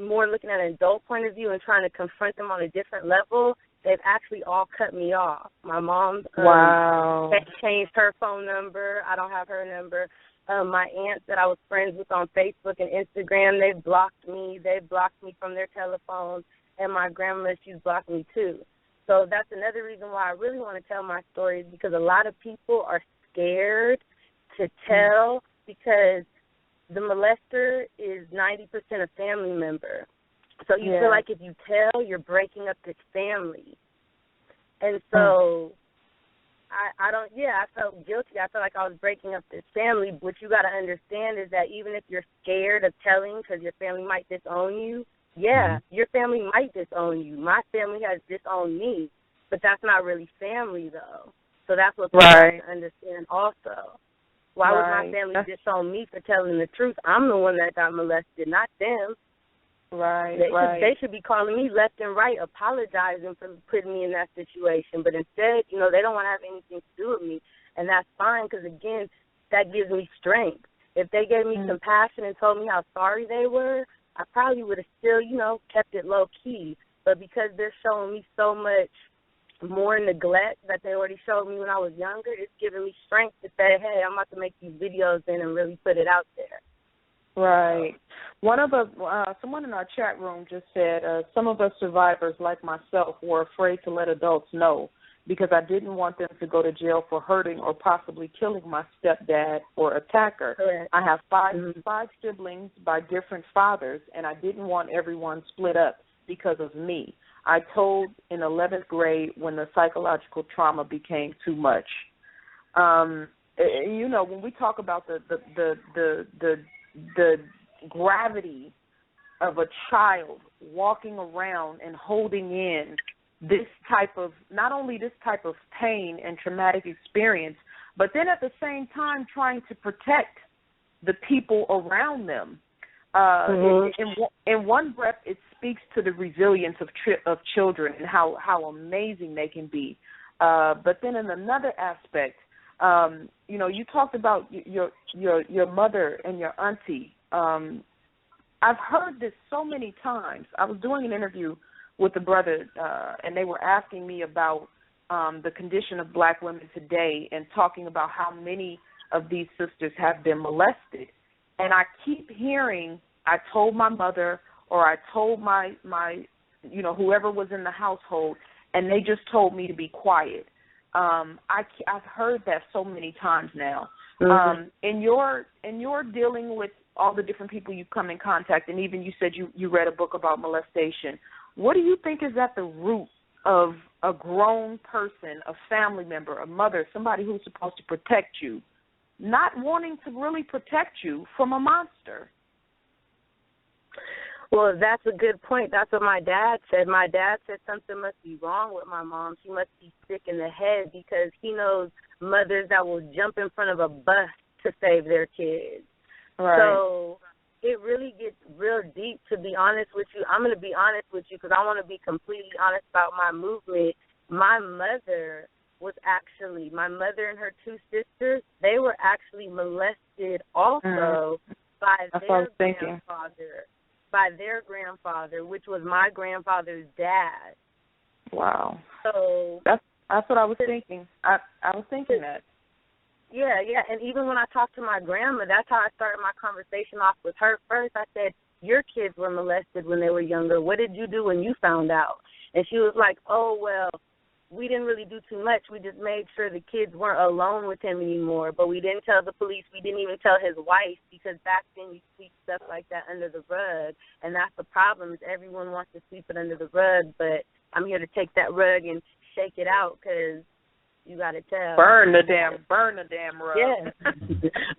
more looking at an adult point of view and trying to confront them on a different level, they've actually all cut me off. My mom changed her phone number. I don't have her number. My aunts that I was friends with on Facebook and Instagram, they've blocked me. They've blocked me from their telephones. And my grandma, she's blocked me too. So that's another reason why I really want to tell my story, is because a lot of people are scared to tell because the molester is 90% a family member. So you feel like if you tell, you're breaking up this family. And so I felt guilty. I felt like I was breaking up this family. What you got to understand is that even if you're scared of telling because your family might disown you, your family might disown you. My family has disowned me, but that's not really family, though. So that's what people have to understand also. Why would my family disown me for telling the truth? I'm the one that got molested, not them. They should be calling me left and right, apologizing for putting me in that situation. But instead, you know, they don't want to have anything to do with me. And that's fine because, again, that gives me strength. If they gave me compassion and told me how sorry they were, I probably would have still, you know, kept it low-key. But because they're showing me so much more neglect that they already showed me when I was younger, it's giving me strength to say, hey, I'm about to make these videos in and really put it out there. Right. One of us, someone in our chat room just said, some of us survivors, like myself, were afraid to let adults know because I didn't want them to go to jail for hurting or possibly killing my stepdad or attacker. Correct. I have five siblings by different fathers, and I didn't want everyone split up because of me. I told in 11th grade when the psychological trauma became too much. You know, when we talk about the gravity of a child walking around and holding in this type of, not only this type of pain and traumatic experience, but then at the same time trying to protect the people around them. In one breath, it speaks to the resilience of children and how amazing they can be. But then in another aspect, you know, you talked about your mother and your auntie. I've heard this so many times. I was doing an interview with a brother, and they were asking me about the condition of black women today and talking about how many of these sisters have been molested. And I keep hearing I told my mother or I told my whoever was in the household, and they just told me to be quiet. I've heard that so many times now. Mm-hmm. In your dealing with all the different people you come in contact, and even you said you read a book about molestation, what do you think is at the root of a grown person, a family member, a mother, somebody who's supposed to protect you, not wanting to really protect you from a monster? Well, that's a good point. That's what my dad said. My dad said something must be wrong with my mom. She must be sick in the head, because he knows mothers that will jump in front of a bus to save their kids. Right. So it really gets real deep, to be honest with you. I'm going to be honest with you because I want to be completely honest about my movement. My mother and her two sisters, they were actually molested also by their grandfather, which was my grandfather's dad. Wow. So that's what I was thinking. I was thinking that. Yeah, and even when I talked to my grandma, that's how I started my conversation off with her first. I said, your kids were molested when they were younger. What did you do when you found out? And she was like, oh, well, we didn't really do too much. We just made sure the kids weren't alone with him anymore. But we didn't tell the police. We didn't even tell his wife, because back then you sweep stuff like that under the rug. And that's the problem, is everyone wants to sweep it under the rug. But I'm here to take that rug and shake it out, because you got to tell. Burn the damn rug. Yeah,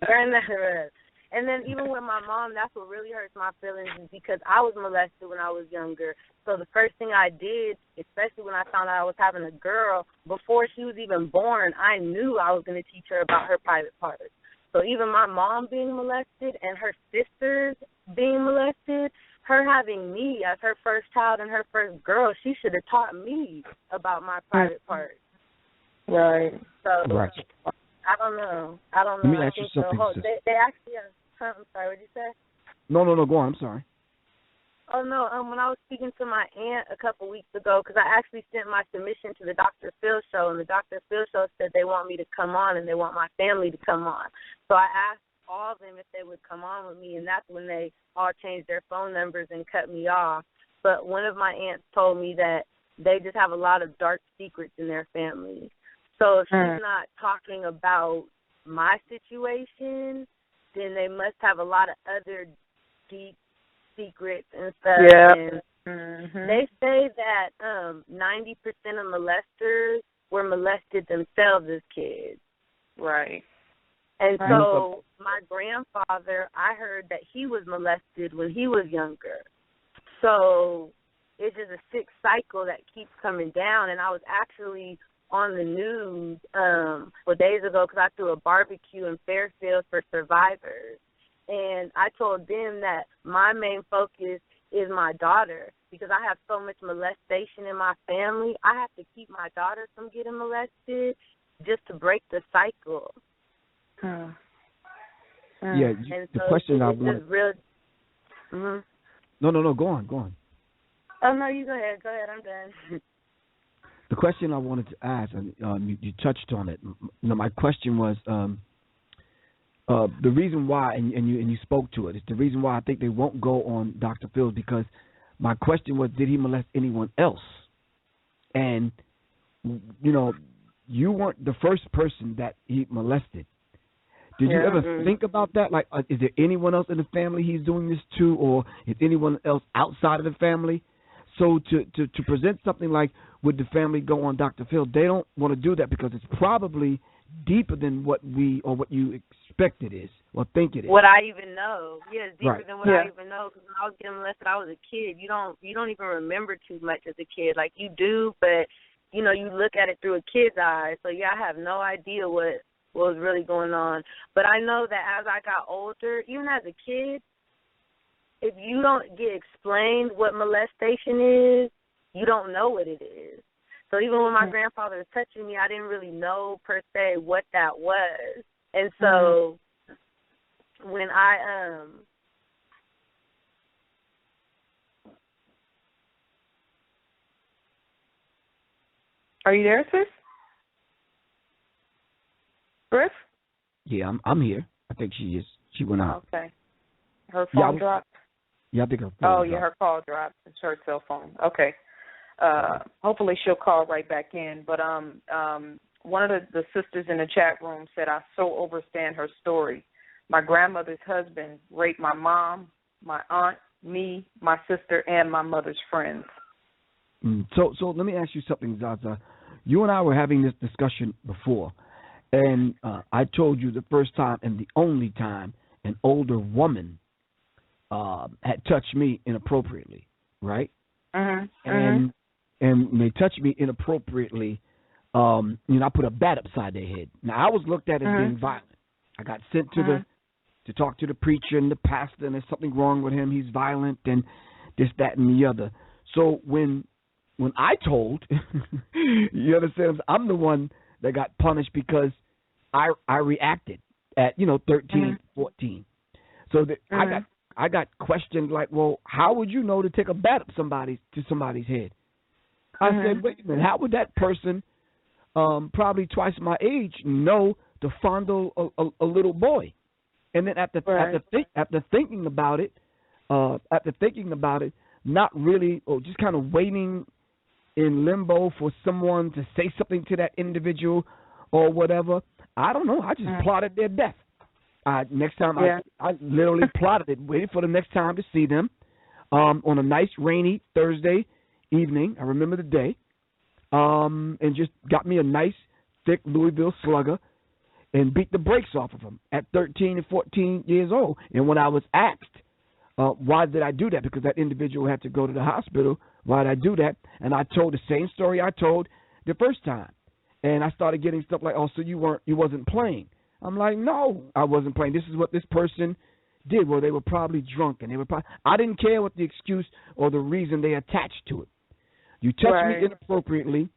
burn that rug. And then even with my mom, that's what really hurts my feelings, is because I was molested when I was younger. So the first thing I did, especially when I found out I was having a girl, before she was even born, I knew I was going to teach her about her private parts. So even my mom being molested and her sisters being molested, her having me as her first child and her first girl, she should have taught me about my private parts. Right. So right. I don't know. Let me ask you something. They actually I'm sorry, what did you say? No, go on. I'm sorry. Oh, no, when I was speaking to my aunt a couple weeks ago, because I actually sent my submission to the Dr. Phil show, and the Dr. Phil show said they want me to come on and they want my family to come on. So I asked all of them if they would come on with me, and that's when they all changed their phone numbers and cut me off. But one of my aunts told me that they just have a lot of dark secrets in their family. So if she's not talking about my situation, then they must have a lot of other deep secrets and stuff. Yeah. And they say that 90% of molesters were molested themselves as kids. Right. And so my grandfather, I heard that he was molested when he was younger. So it's just a sick cycle that keeps coming down. And I was actually on the news 4 days ago, because I threw a barbecue in Fairfield for survivors. And I told them that my main focus is my daughter, because I have so much molestation in my family. I have to keep my daughter from getting molested just to break the cycle. Yeah, and the so question I want. No, go on. Oh, no, you go ahead. I'm done. The question I wanted to ask, and you touched on it. My question was the reason why, and you spoke to it. It's the reason why I think they won't go on Dr. Phil, because my question was, did he molest anyone else? And you weren't the first person that he molested. Did you ever think about that? Like, is there anyone else in the family he's doing this to, or is anyone else outside of the family? So to present something like, would the family go on Dr. Phil, they don't want to do that, because it's probably deeper than what you expect it is or think it is. What I even know. Yeah, it's deeper than what I even know, because when I was getting molested, I was a kid. You don't even remember too much as a kid. Like, you do, but, you look at it through a kid's eyes. So, yeah, I have no idea what was really going on. But I know that as I got older, even as a kid, if you don't get explained what molestation is, you don't know what it is. So even when my grandfather was touching me, I didn't really know per se what that was. And so when I Are you there, sis? Griff? Yeah, I'm here. I think she went out. Okay. Her phone dropped? Yeah, I think her phone her call dropped. It's her cell phone. Okay. Hopefully she'll call right back in. But one of the sisters in the chat room said, I so understand her story. My grandmother's husband raped my mom, my aunt, me, my sister, and my mother's friends. So let me ask you something, Zaza. You and I were having this discussion before, and I told you the first time and the only time an older woman had touched me inappropriately, right? And they touched me inappropriately. I put a bat upside their head. Now I was looked at as being violent. I got sent to talk to the preacher and the pastor, and there's something wrong with him. He's violent and this, that, and the other. So when I told, you understand, I'm the one that got punished because I reacted at 13, 14. So that I got questioned like, well, how would you know to take a bat up somebody's head? I said, wait a minute, how would that person, probably twice my age, know to fondle a little boy? And then after thinking about it, not really, or just kind of waiting in limbo for someone to say something to that individual or whatever, I don't know. I just plotted their death. Next time, I literally plotted it, waited for the next time to see them on a nice rainy Thursday evening. I remember the day, and just got me a nice, thick Louisville Slugger and beat the brakes off of them at 13 and 14 years old. And when I was asked, why did I do that? Because that individual had to go to the hospital. Why did I do that? And I told the same story I told the first time. And I started getting stuff like, oh, so you wasn't playing. I'm like, no, I wasn't playing. This is what this person did. Well, they were probably drunk, and I didn't care what the excuse or the reason they attached to it. You touched me inappropriately.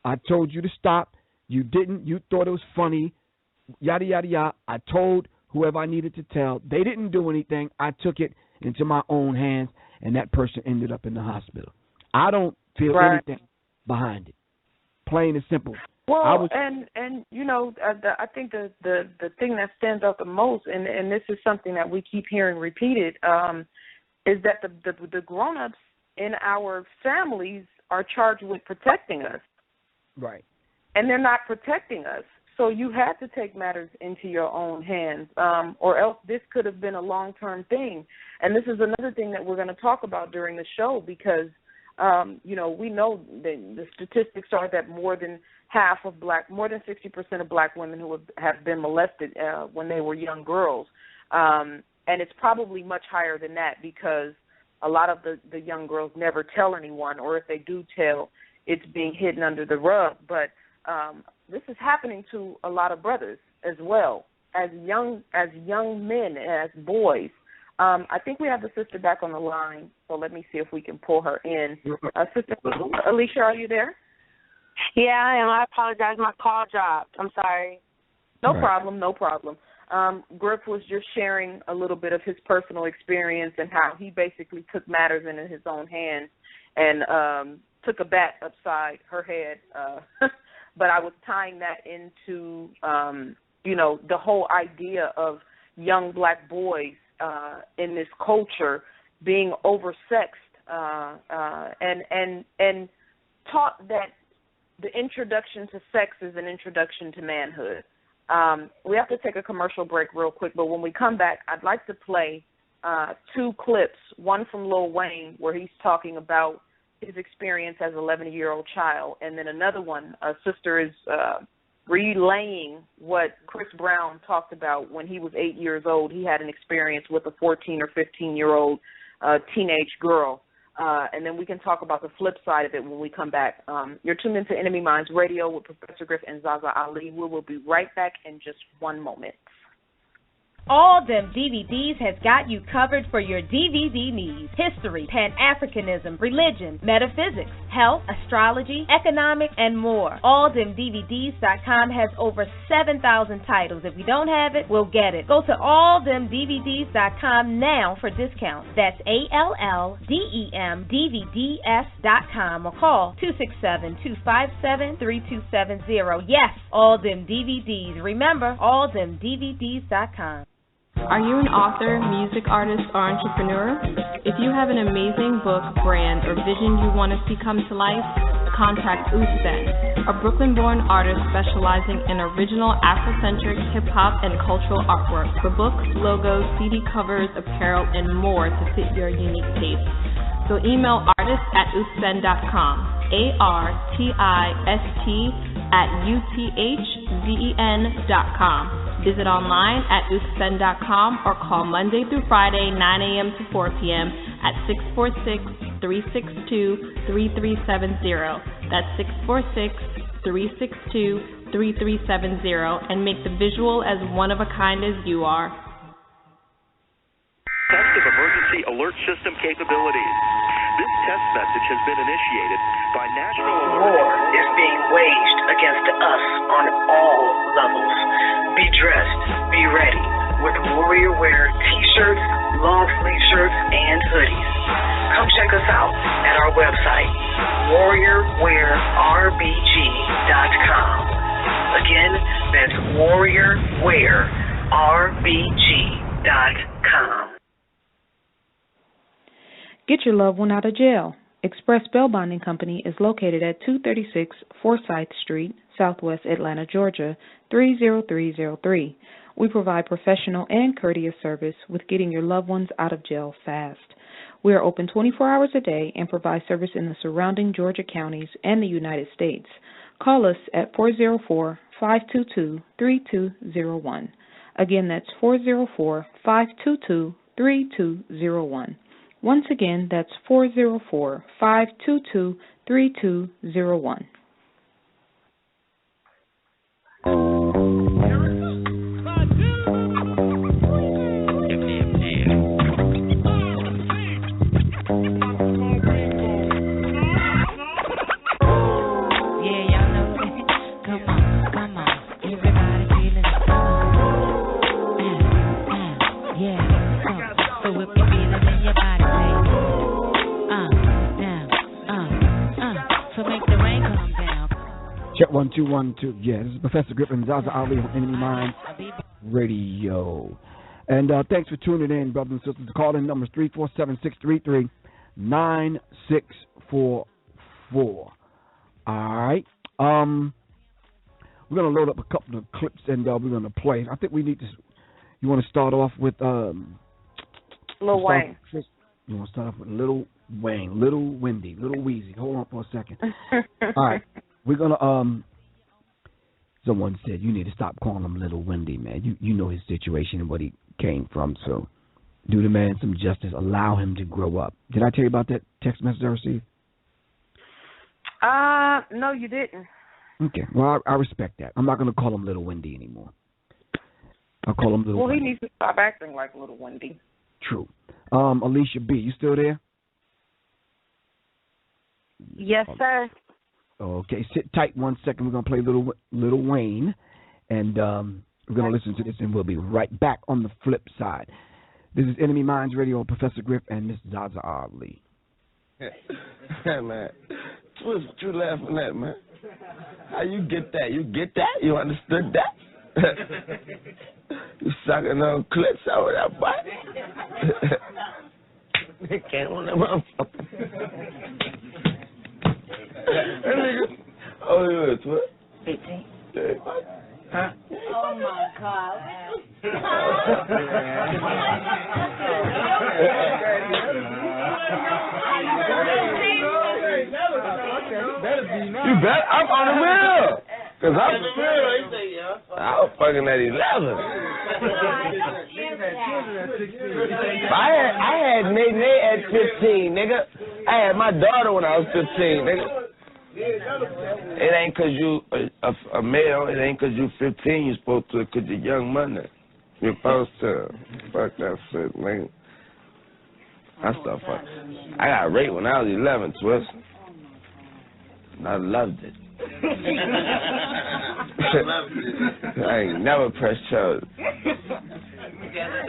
I told you to stop. You didn't. You thought it was funny. Yada, yada, yada. I told whoever I needed to tell. They didn't do anything. I took it into my own hands, and that person ended up in the hospital. I don't feel anything behind it. Plain and simple. Well, I think the thing that stands out the most, and this is something that we keep hearing repeated, is that the grown-ups in our families are charged with protecting us. Right. And they're not protecting us. So you had to take matters into your own hands, or else this could have been a long-term thing. And this is another thing that we're going to talk about during the show because, we know the statistics are that more than 60% of black women who have been molested when they were young girls. And it's probably much higher than that because a lot of the young girls never tell anyone, or if they do tell, it's being hidden under the rug. But this is happening to a lot of brothers as well, as young men, as boys. I think we have the sister back on the line, so let me see if we can pull her in. Sister Aleesha, are you there? Yeah, I am. I apologize. My call dropped. I'm sorry. No problem. Griff was just sharing a little bit of his personal experience and how he basically took matters into his own hands and took a bat upside her head. But I was tying that into, the whole idea of young black boys in this culture being oversexed and taught that the introduction to sex is an introduction to manhood. We have to take a commercial break real quick, but when we come back, I'd like to play two clips, one from Lil Wayne where he's talking about his experience as an 11-year-old child, and then another one, a sister is relaying what Chris Brown talked about when he was 8 years old. He had an experience with a 14 or 15-year-old teenage girl. And then we can talk about the flip side of it when we come back. You're tuned into NMEMINDZ Radio with Professor Griff and ZaZa Ali. We will be right back in just one moment. All Them DVDs has got you covered for your DVD needs. History, Pan-Africanism, religion, metaphysics, health, astrology, economics, and more. AllThemDVDs.com has over 7,000 titles. If you don't have it, we'll get it. Go to AllThemDVDs.com now for discounts. That's AllThemDVDs.com or call 267-257-3270. Yes, All Them DVDs. Remember, AllThemDVDs.com. Are you an author, music artist, or entrepreneur? If you have an amazing book, brand, or vision you want to see come to life, contact Yousef, a Brooklyn-born artist specializing in original Afrocentric hip-hop and cultural artwork for books, logos, CD covers, apparel, and more to fit your unique taste. So email artist@uthzen.com, ARTIST@UTHZEN.com. Visit online at uthzen.com or call Monday through Friday, 9 a.m. to 4 p.m. at 646-362-3370. That's 646-362-3370, and make the visual as one-of-a-kind as you are. Test of emergency alert system capabilities. This test message has been initiated by National Alert. War is being waged against us on all levels. Be dressed, be ready with Warrior Wear t-shirts, long sleeve shirts, and hoodies. Come check us out at our website, warriorwearrbg.com. Again, that's warriorwearrbg.com. Get your loved one out of jail. Express Bail Bonding Company is located at 236 Forsyth Street, Southwest Atlanta, Georgia, 30303. We provide professional and courteous service with getting your loved ones out of jail fast. We are open 24 hours a day and provide service in the surrounding Georgia counties and the United States. Call us at 404-522-3201. Again, that's 404-522-3201. Once again, that's 404-522-3201. Check 1 2 1 2. Yeah, this is Professor Griff ZaZa on NMEMINDZ Radio. And thanks for tuning in, brothers and sisters. The call-in number is 347-633-9644. All right. We're going to load up a couple of clips and we're going to play. I think we need to. You want to start off with Lil Wayne. You want to start off with Lil Wayne, Little Wendy, Little Weezy. Hold on for a second. All right. We're going to, someone said you need to stop calling him Little Wendy, man. You know his situation and what he came from, so do the man some justice. Allow him to grow up. Did I tell you about that text message I received? No, you didn't. Okay, well, I respect that. I'm not going to call him Little Wendy anymore. I'll call him Little Wendy. Well, he needs to stop acting like Little Wendy. True. Alicia B, you still there? Yes, sir. Okay, sit tight 1 second. We're going to play Little Wayne, and we're going to listen to this, and we'll be right back on the flip side. This is NMEMINDZ Radio, Professor Griff and Miss ZaZa Ali. Hey, man. What you laughing at, man? How you get that? You get that? You understood that? You sucking on clips over that butt? They can't on that motherfucker. That nigga. Oh, yeah, it's what? 18. Huh? Oh, my God. You bet. I'm on the wheel. Because I was fucking at 11. I had Nate at 15, nigga. I had my daughter when I was 15, nigga. It ain't because you a male. It ain't because you 15 you supposed to, because you're young money. You're supposed to. Fuck that shit, nigga. I stopped fucking. I got raped when I was 11, Twist. I loved it. I ain't never pressed charges.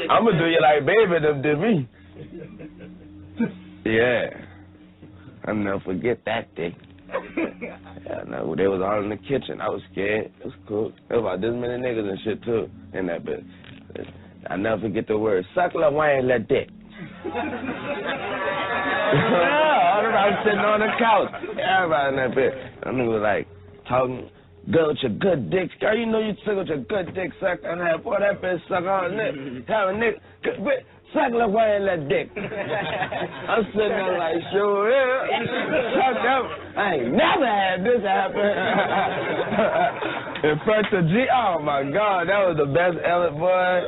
I'm going to do you like baby them did me. Yeah. I'll never forget that day. Yeah, no, they was all in the kitchen. I was scared. It was cool. There was about this many niggas and shit, too, in that bitch. I never forget the word. Suck la wine, let dick. Everybody sitting on the couch. Everybody in that bed. That nigga was like talking. Girl with your good dick. Girl, you know you took with your good dick suck and have boy that bitch suck on nigga. Have a nigga suck la wine, let dick. I'm sitting there like, sure, yeah. Suck up. I ain't never had this happen. In front of G. Oh my God, that was the best ever, boy.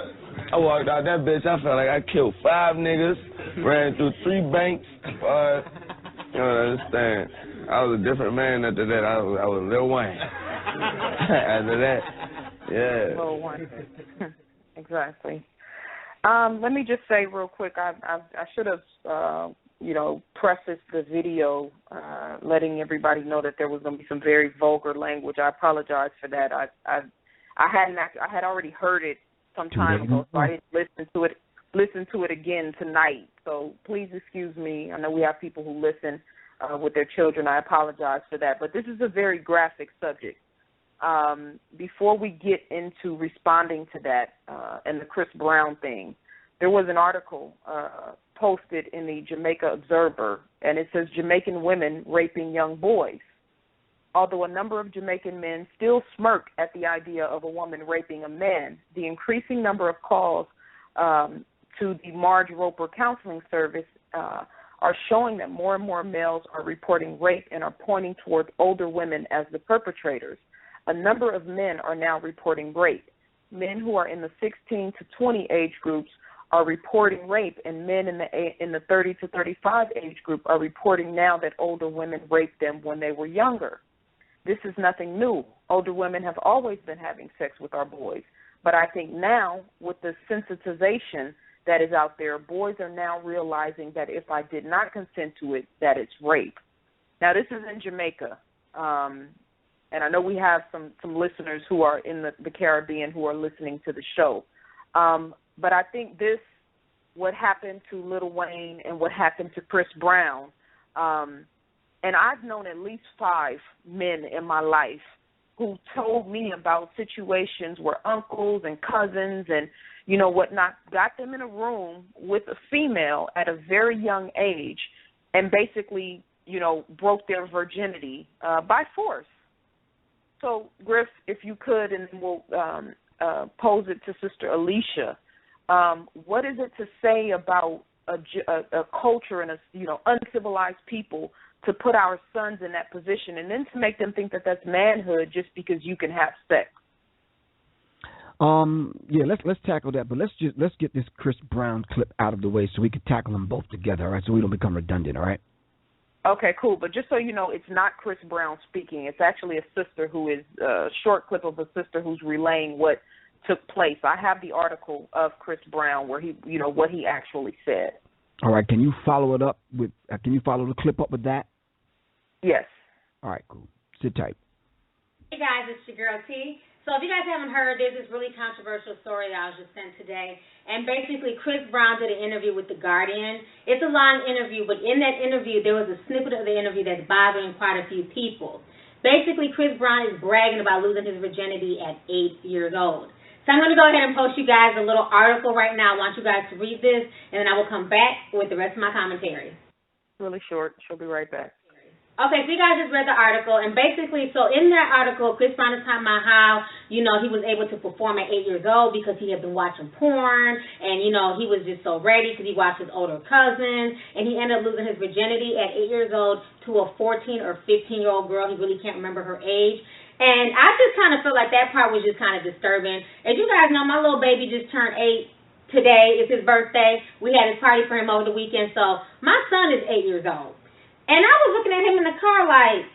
I walked out that bitch, I felt like I killed 5 niggas, ran through 3 banks, boy. You don't understand. I was a different man after that. I was Lil Wayne. After that, yeah. Lil Wayne. Exactly. Let me just say real quick, I should have, prefaced the video, letting everybody know that there was going to be some very vulgar language. I apologize for that. I had already heard it some time ago, so I didn't listen to it again tonight. So please excuse me. I know we have people who listen with their children. I apologize for that. But this is a very graphic subject. Before we get into responding to that and the Chris Brown thing, there was an article posted in the Jamaica Observer, and it says Jamaican women raping young boys. Although a number of Jamaican men still smirk at the idea of a woman raping a man, the increasing number of calls to the Marge Roper Counseling Service are showing that more and more males are reporting rape and are pointing towards older women as the perpetrators. A number of men are now reporting rape. Men who are in the 16 to 20 age groups are reporting rape, and men in the 30 to 35 age group are reporting now that older women raped them when they were younger. This is nothing new. Older women have always been having sex with our boys. But I think now, with the sensitization that is out there, boys are now realizing that if I did not consent to it, that it's rape. Now, this is in Jamaica. And I know we have some listeners who are in the Caribbean who are listening to the show. But I think what happened to Lil Wayne and what happened to Chris Brown, and I've known at least 5 men in my life who told me about situations where uncles and cousins and, whatnot got them in a room with a female at a very young age and basically, broke their virginity by force. So, Griff, if you could, and we'll pose it to Sister Aleesha, what is it to say about a culture and uncivilized people to put our sons in that position and then to make them think that that's manhood just because you can have sex? Let's tackle that, but let's get this Chris Brown clip out of the way so we can tackle them both together, all right? So we don't become redundant, all right? Okay, cool. But just so you know, it's not Chris Brown speaking. It's actually a sister who is a short clip of a sister who's relaying what took place. I have the article of Chris Brown where he, what he actually said. All right. Can you follow it up with? Can you follow the clip up with that? Yes. All right. Cool. Sit tight. Hey guys, it's your girl T. So if you guys haven't heard, there's this really controversial story that I was just sent today. And basically, Chris Brown did an interview with The Guardian. It's a long interview, but in that interview, there was a snippet of the interview that's bothering quite a few people. Basically, Chris Brown is bragging about losing his virginity at 8 years old. So I'm going to go ahead and post you guys a little article right now. I want you guys to read this, and then I will come back with the rest of my commentary. Really short. She'll be right back. Okay, so you guys just read the article, and basically, so in that article, Chris Brown is talking about how, he was able to perform at 8 years old because he had been watching porn, and, he was just so ready because he watched his older cousins, and he ended up losing his virginity at 8 years old to a 14 or 15-year-old girl. He really can't remember her age. And I just kind of feel like that part was just kind of disturbing. As you guys know, my little baby just turned 8 today. It's his birthday. We had his party for him over the weekend, so my son is 8 years old. And I was looking at him in the car like,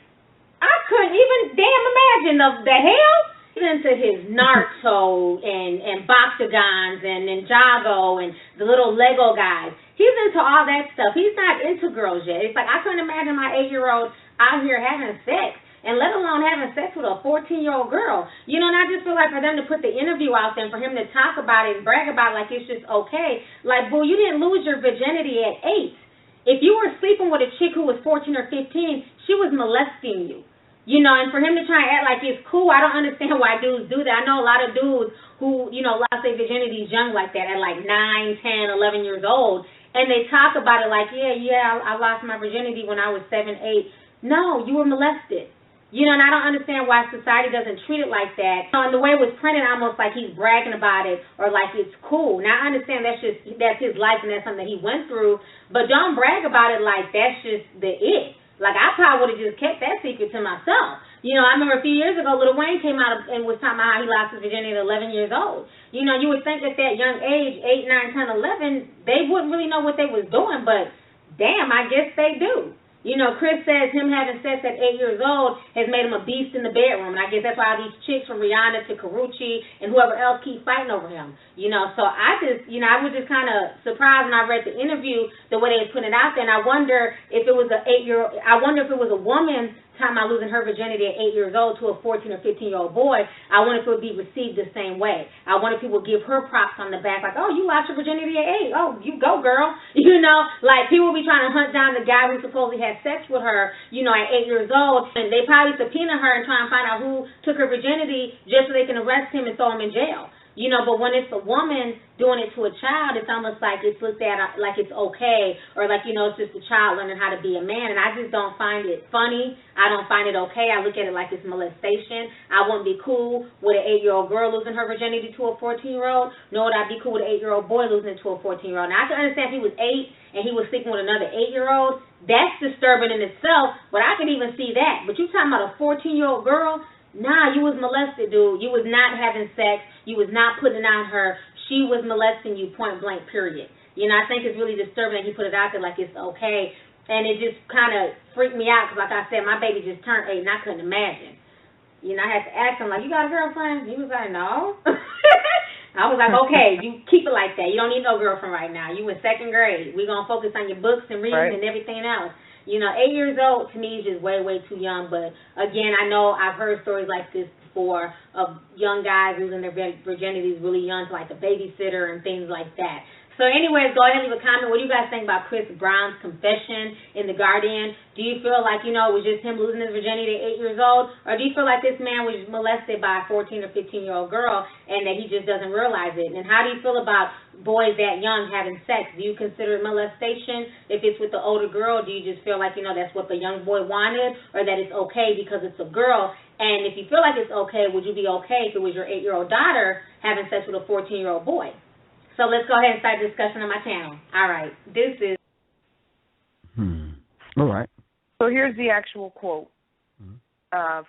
I couldn't even imagine the hell. He's into his Naruto and Bactagons and Ninjago and the little Lego guys. He's into all that stuff. He's not into girls yet. It's like I couldn't imagine my 8-year-old out here having sex, and let alone having sex with a 14-year-old girl. And I just feel like for them to put the interview out there and for him to talk about it and brag about it like it's just okay. Like, boo, you didn't lose your virginity at 8. If you were sleeping with a chick who was 14 or 15, she was molesting you. You know, and for him to try and act like it's cool, I don't understand why dudes do that. I know a lot of dudes who, you know, lost their virginities young like that at like 9, 10, 11 years old, and they talk about it like, I lost my virginity when I was 7, 8. No, you were molested. You know, and I don't understand why society doesn't treat it like that. And the way it was printed, almost like he's bragging about it or like it's cool. Now, I understand that's his life and that's something that he went through, but don't brag about it like that's just the it. Like, I probably would have just kept that secret to myself. You know, I remember a few years ago, Lil Wayne came out and was talking about how he lost his virginity at 11 years old. You know, you would think at that young age, 8, 9, 10, 11, they wouldn't really know what they was doing, but damn, I guess they do. You know, Chris says him having sex at 8 years old has made him a beast in the bedroom. And I guess that's why all these chicks from Rihanna to Karrueche and whoever else keep fighting over him. You know, so I was just kind of surprised when I read the interview, the way they put it out there. And I wonder if it was a woman talking about losing her virginity at 8 years old to a 14 or 15-year-old boy. I wonder if it would be received the same way. I wonder if people would give her props on the back, like, oh, you lost your virginity at 8. Oh, you go, girl. You know, like people would be trying to hunt down the guy who supposedly had sex with her, you know, at 8 years old, and they probably subpoena her and try and find out who took her virginity just so they can arrest him and throw him in jail. You know, but when it's a woman doing it to a child, it's almost like it's looked at like it's okay, or like, you know, it's just a child learning how to be a man, and I just don't find it funny. I don't find it okay. I look at it like it's molestation. I wouldn't be cool with an 8-year-old girl losing her virginity to a 14-year-old, nor would I be cool with an 8-year-old boy losing it to a 14-year-old. Now, I can understand if he was 8 and he was sleeping with another 8-year-old, that's disturbing in itself, but I could even see that. But you talking about a 14-year-old girl? Nah, you was molested, dude. You was not having sex. You was not putting it on her. She was molesting you, point blank, period. You know, I think it's really disturbing that he put it out there like it's okay. And it just kind of freaked me out because, like I said, my baby just turned 8 and I couldn't imagine. You know, I had to ask him, like, you got a girlfriend? He was like, no. I was like, okay, you keep it like that. You don't need no girlfriend right now. You in 2nd grade. We're going to focus on your books and reading and everything else. You know, 8 years old to me is just way, way too young. But, again, I know I've heard stories like this before of young guys losing their virginities really young to, like, a babysitter and things like that. So, anyways, go ahead and leave a comment. What do you guys think about Chris Brown's confession in The Guardian? Do you feel like, you know, it was just him losing his virginity at 8 years old? Or do you feel like this man was molested by a 14 or 15-year-old girl and that he just doesn't realize it? And how do you feel about boys that young having sex? Do you consider it molestation if it's with the older girl? Do you just feel like, you know, that's what the young boy wanted, or that it's okay because it's a girl? And if you feel like it's okay, would you be okay if it was your 8-year-old daughter having sex with a 14-year-old boy? So let's go ahead and start discussion on my channel. All right. This is... All right. So here's the actual quote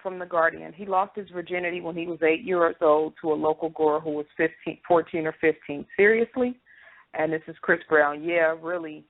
from The Guardian. He lost his virginity when he was 8 years old to a local girl who was 14 or 15. Seriously? And this is Chris Brown. Yeah, really.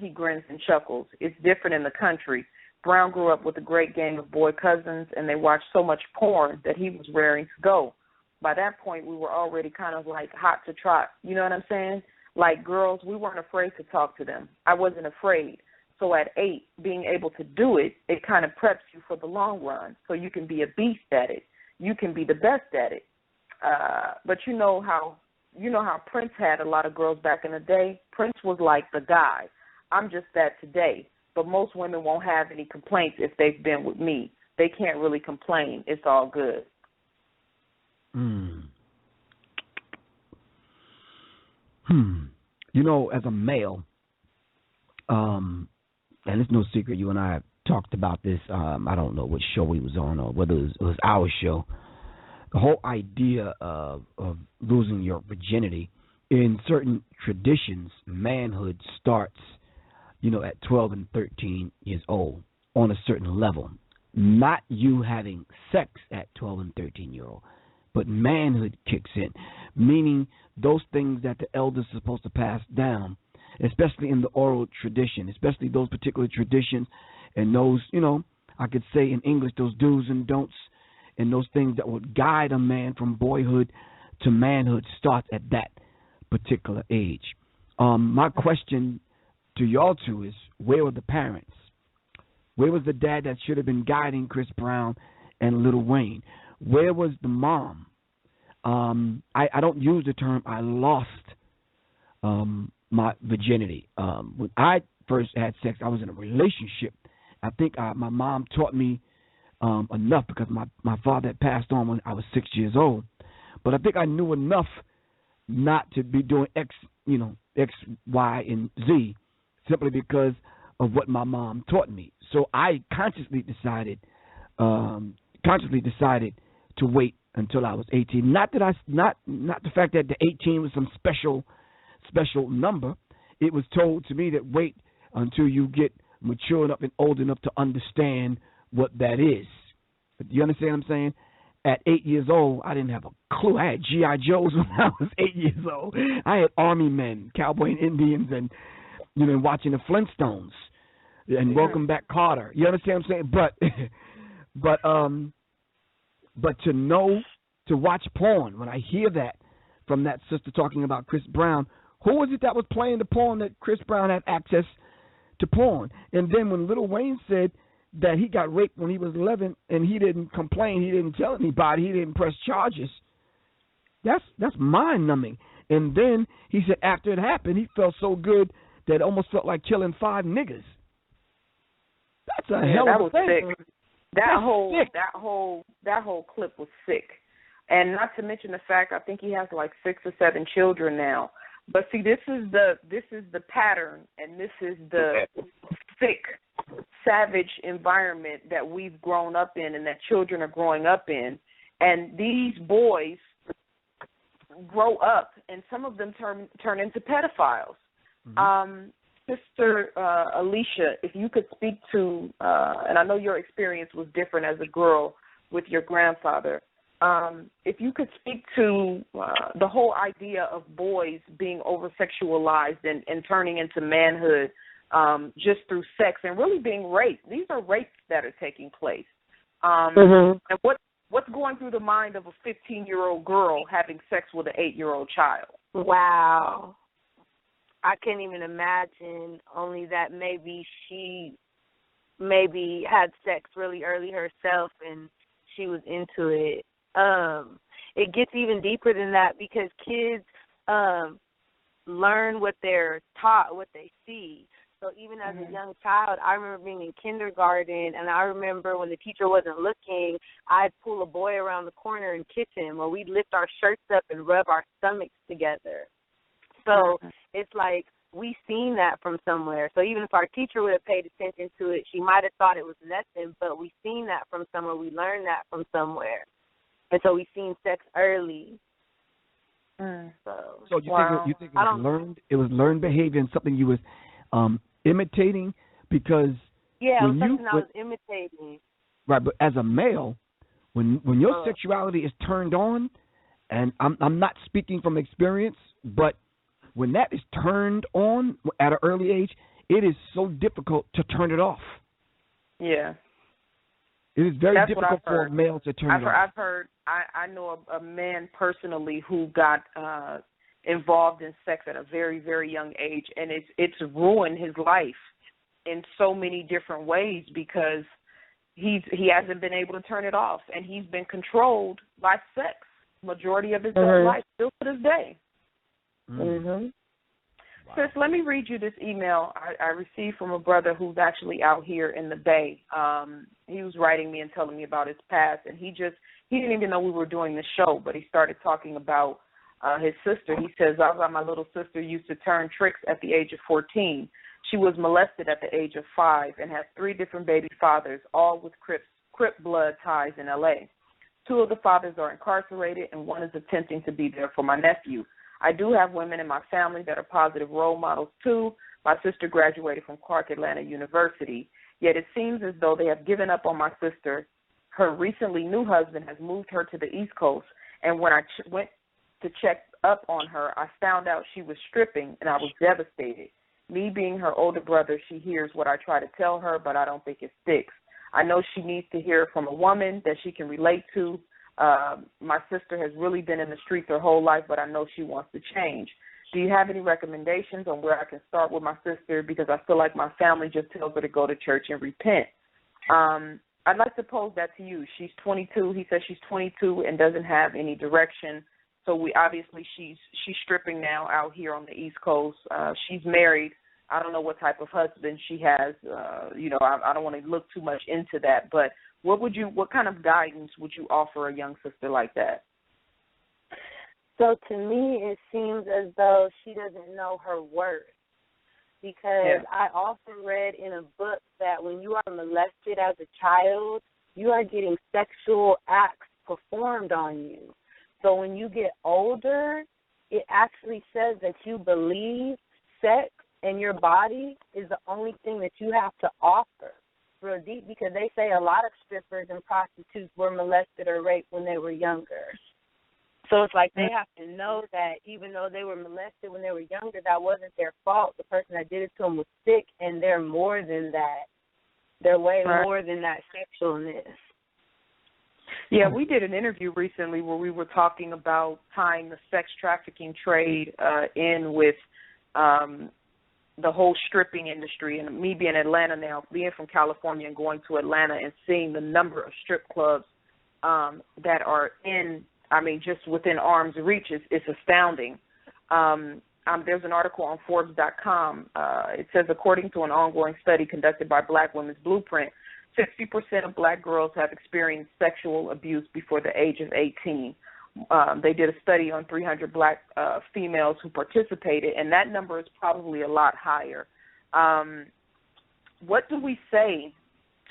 He grins and chuckles. It's different in the country. Brown grew up with a great gang of boy cousins, and they watched so much porn that he was raring to go. By that point, we were already kind of like hot to trot. You know what I'm saying? Like girls, we weren't afraid to talk to them. I wasn't afraid. So at 8, being able to do it, it kind of preps you for the long run. So you can be a beast at it. You can be the best at it. But you know how Prince had a lot of girls back in the day? Prince was like the guy. I'm just that today. But most women won't have any complaints if they've been with me. They can't really complain. It's all good. You know, as a male, and it's no secret, you and I have talked about this. I don't know what show he was on or whether it was our show. The whole idea of losing your virginity in certain traditions, manhood starts, you know, at 12 and 13 years old on a certain level. Not you having sex at 12 and 13-year-old. But manhood kicks in, meaning those things that the elders are supposed to pass down, especially in the oral tradition, especially those particular traditions and those, you know, I could say in English, those do's and don'ts and those things that would guide a man from boyhood to manhood starts at that particular age. My question to y'all two is, where were the parents? Where was the dad that should have been guiding Chris Brown and Lil Wayne? Where was the mom? I don't use the term I lost my virginity. When I first had sex, I was in a relationship. I think my mom taught me enough because my father had passed on when I was 6 years old. But I think I knew enough not to be doing X, Y, and Z simply because of what my mom taught me. So I consciously decided to wait until I was 18. Not the fact that the 18 was some special number. It was told to me that wait until you get mature enough and old enough to understand what that is. But you understand what I'm saying? At 8 years old, I didn't have a clue. I had G.I. Joes when I was 8 years old. I had Army men, Cowboy and Indians, and watching the Flintstones and Welcome Back Carter. You understand what I'm saying? But to watch porn, when I hear that from that sister talking about Chris Brown, who was it that was playing the porn that Chris Brown had access to porn? And then when Lil Wayne said that he got raped when he was 11 and he didn't complain, he didn't tell anybody, he didn't press charges, that's mind-numbing. And then he said after it happened, he felt so good that it almost felt like killing 5 niggas. That's a hell of a thing. Sick. That whole clip was sick. And not to mention the fact I think he has like 6 or 7 children now. But see, this is the pattern, and this is the sick, savage environment that we've grown up in and that children are growing up in. And these boys grow up, and some of them turn into pedophiles. Mm-hmm. Sister Aleesha, if you could speak to, and I know your experience was different as a girl with your grandfather, if you could speak to the whole idea of boys being over-sexualized and turning into manhood just through sex and really being raped. These are rapes that are taking place. And what's going through the mind of a 15-year-old girl having sex with an 8-year-old child? Wow. I can't even imagine, only that maybe she had sex really early herself and she was into it. It gets even deeper than that because kids learn what they're taught, what they see. So even as a young child, I remember being in kindergarten, and I remember when the teacher wasn't looking, I'd pull a boy around the corner and kiss him, or we'd lift our shirts up and rub our stomachs together. So it's like we seen that from somewhere. So even if our teacher would have paid attention to it, she might have thought it was nothing, but we seen that from somewhere. We learned that from somewhere. And so we seen sex early. So you think it was learned behavior and something you was imitating because it was something I was imitating. Right, but as a male, when your sexuality is turned on, and I'm not speaking from experience, but when that is turned on at an early age, it is so difficult to turn it off. Yeah. It is very difficult for a male to turn it off. I know a man personally who got involved in sex at a very, very young age, and it's ruined his life in so many different ways because he hasn't been able to turn it off, and he's been controlled by sex majority of his life, still to this day. Wow. Sis, let me read you this email I received from a brother who's actually out here in the Bay. He was writing me and telling me about his past, and he didn't even know we were doing the show, but he started talking about his sister. He says, "Zaza, my little sister used to turn tricks at the age of 14. She was molested at the age of 5 and has 3 different baby fathers, all with Crip blood ties in L.A. 2 of the fathers are incarcerated, and 1 is attempting to be there for my nephew. I do have women in my family that are positive role models, too. My sister graduated from Clark Atlanta University, yet it seems as though they have given up on my sister. Her recently new husband has moved her to the East Coast, and when I went to check up on her, I found out she was stripping, and I was devastated. Me being her older brother, she hears what I try to tell her, but I don't think it sticks. I know she needs to hear from a woman that she can relate to. My sister has really been in the streets her whole life, but I know she wants to change. Do you have any recommendations on where I can start with my sister? Because I feel like my family just tells her to go to church and repent." I'd like to pose that to you. She's 22. He says she's 22 and doesn't have any direction. So she's stripping now out here on the East Coast. She's married. I don't know what type of husband she has. I don't want to look too much into that. But What kind of guidance would you offer a young sister like that? So to me, it seems as though she doesn't know her worth, because I also read in a book that when you are molested as a child, you are getting sexual acts performed on you. So when you get older, it actually says that you believe sex and your body is the only thing that you have to offer. Real deep, because they say a lot of strippers and prostitutes were molested or raped when they were younger. So it's like they have to know that even though they were molested when they were younger, that wasn't their fault. The person that did it to them was sick, and they're more than that. They're way more than that sexualness. Yeah, we did an interview recently where we were talking about tying the sex trafficking trade in with the whole stripping industry. And me being in Atlanta now, being from California and going to Atlanta and seeing the number of strip clubs that are just within arm's reach is astounding. There's an article on Forbes.com. It says, according to an ongoing study conducted by Black Women's Blueprint, 60% of black girls have experienced sexual abuse before the age of 18. They did a study on 300 black females who participated, and that number is probably a lot higher. What do we say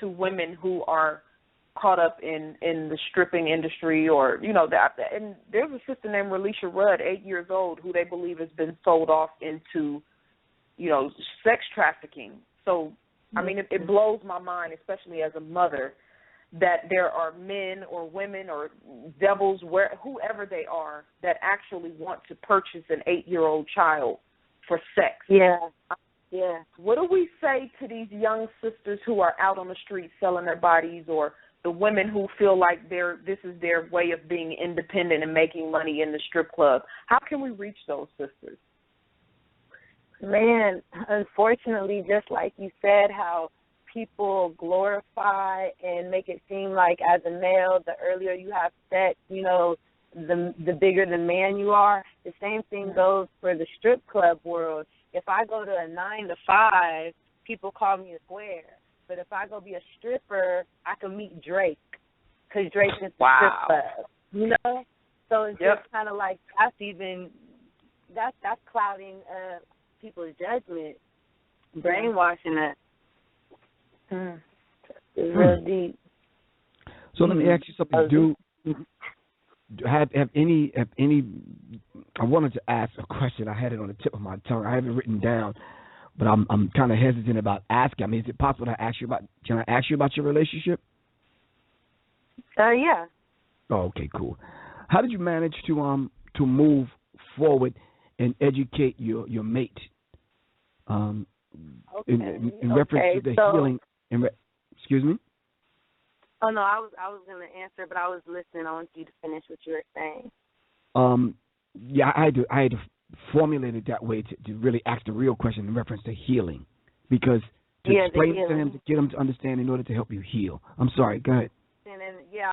to women who are caught up in the stripping industry, or, and there's a sister named Aleesha Rudd, 8 years old, who they believe has been sold off into, sex trafficking. So, it blows my mind, especially as a mother, that there are men or women or devils, whoever they are, that actually want to purchase an 8-year-old child for sex. Yeah. What do we say to these young sisters who are out on the street selling their bodies, or the women who feel like this is their way of being independent and making money in the strip club? How can we reach those sisters? Man, unfortunately, just like you said, how people glorify and make it seem like as a male, the earlier you have sex, the bigger the man you are. The same thing goes for the strip club world. If I go to a 9 to 5, people call me a square. But if I go be a stripper, I can meet Drake, because Drake is the strip club. So it's just kind of like that's clouding people's judgment, brainwashing it. It's real deep. So let me ask you something. Have any? I wanted to ask a question. I had it on the tip of my tongue. I have it written down, but I'm kind of hesitant about asking. Is it possible to ask you about? Can I ask you about your relationship? Yeah. Oh, okay, cool. How did you manage to move forward and educate your mate? In reference to the healing. Excuse me? Oh no, I was going to answer, but I was listening. I want you to finish what you were saying. I had to formulate it that way to really ask the real question in reference to healing, because to explain it to him, to get him to understand in order to help you heal. I'm sorry. Go ahead. And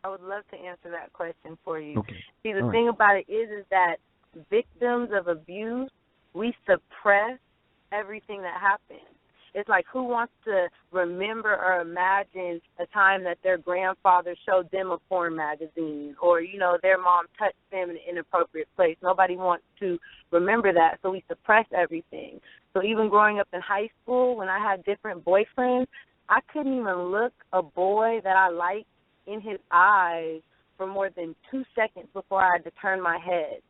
I would love to answer that question for you. Okay. See, the thing about it is that victims of abuse, we suppress everything that happens. It's like, who wants to remember or imagine a time that their grandfather showed them a porn magazine, or, their mom touched them in an inappropriate place? Nobody wants to remember that, so we suppress everything. So even growing up in high school, when I had different boyfriends, I couldn't even look a boy that I liked in his eyes for more than 2 seconds before I had to turn my head.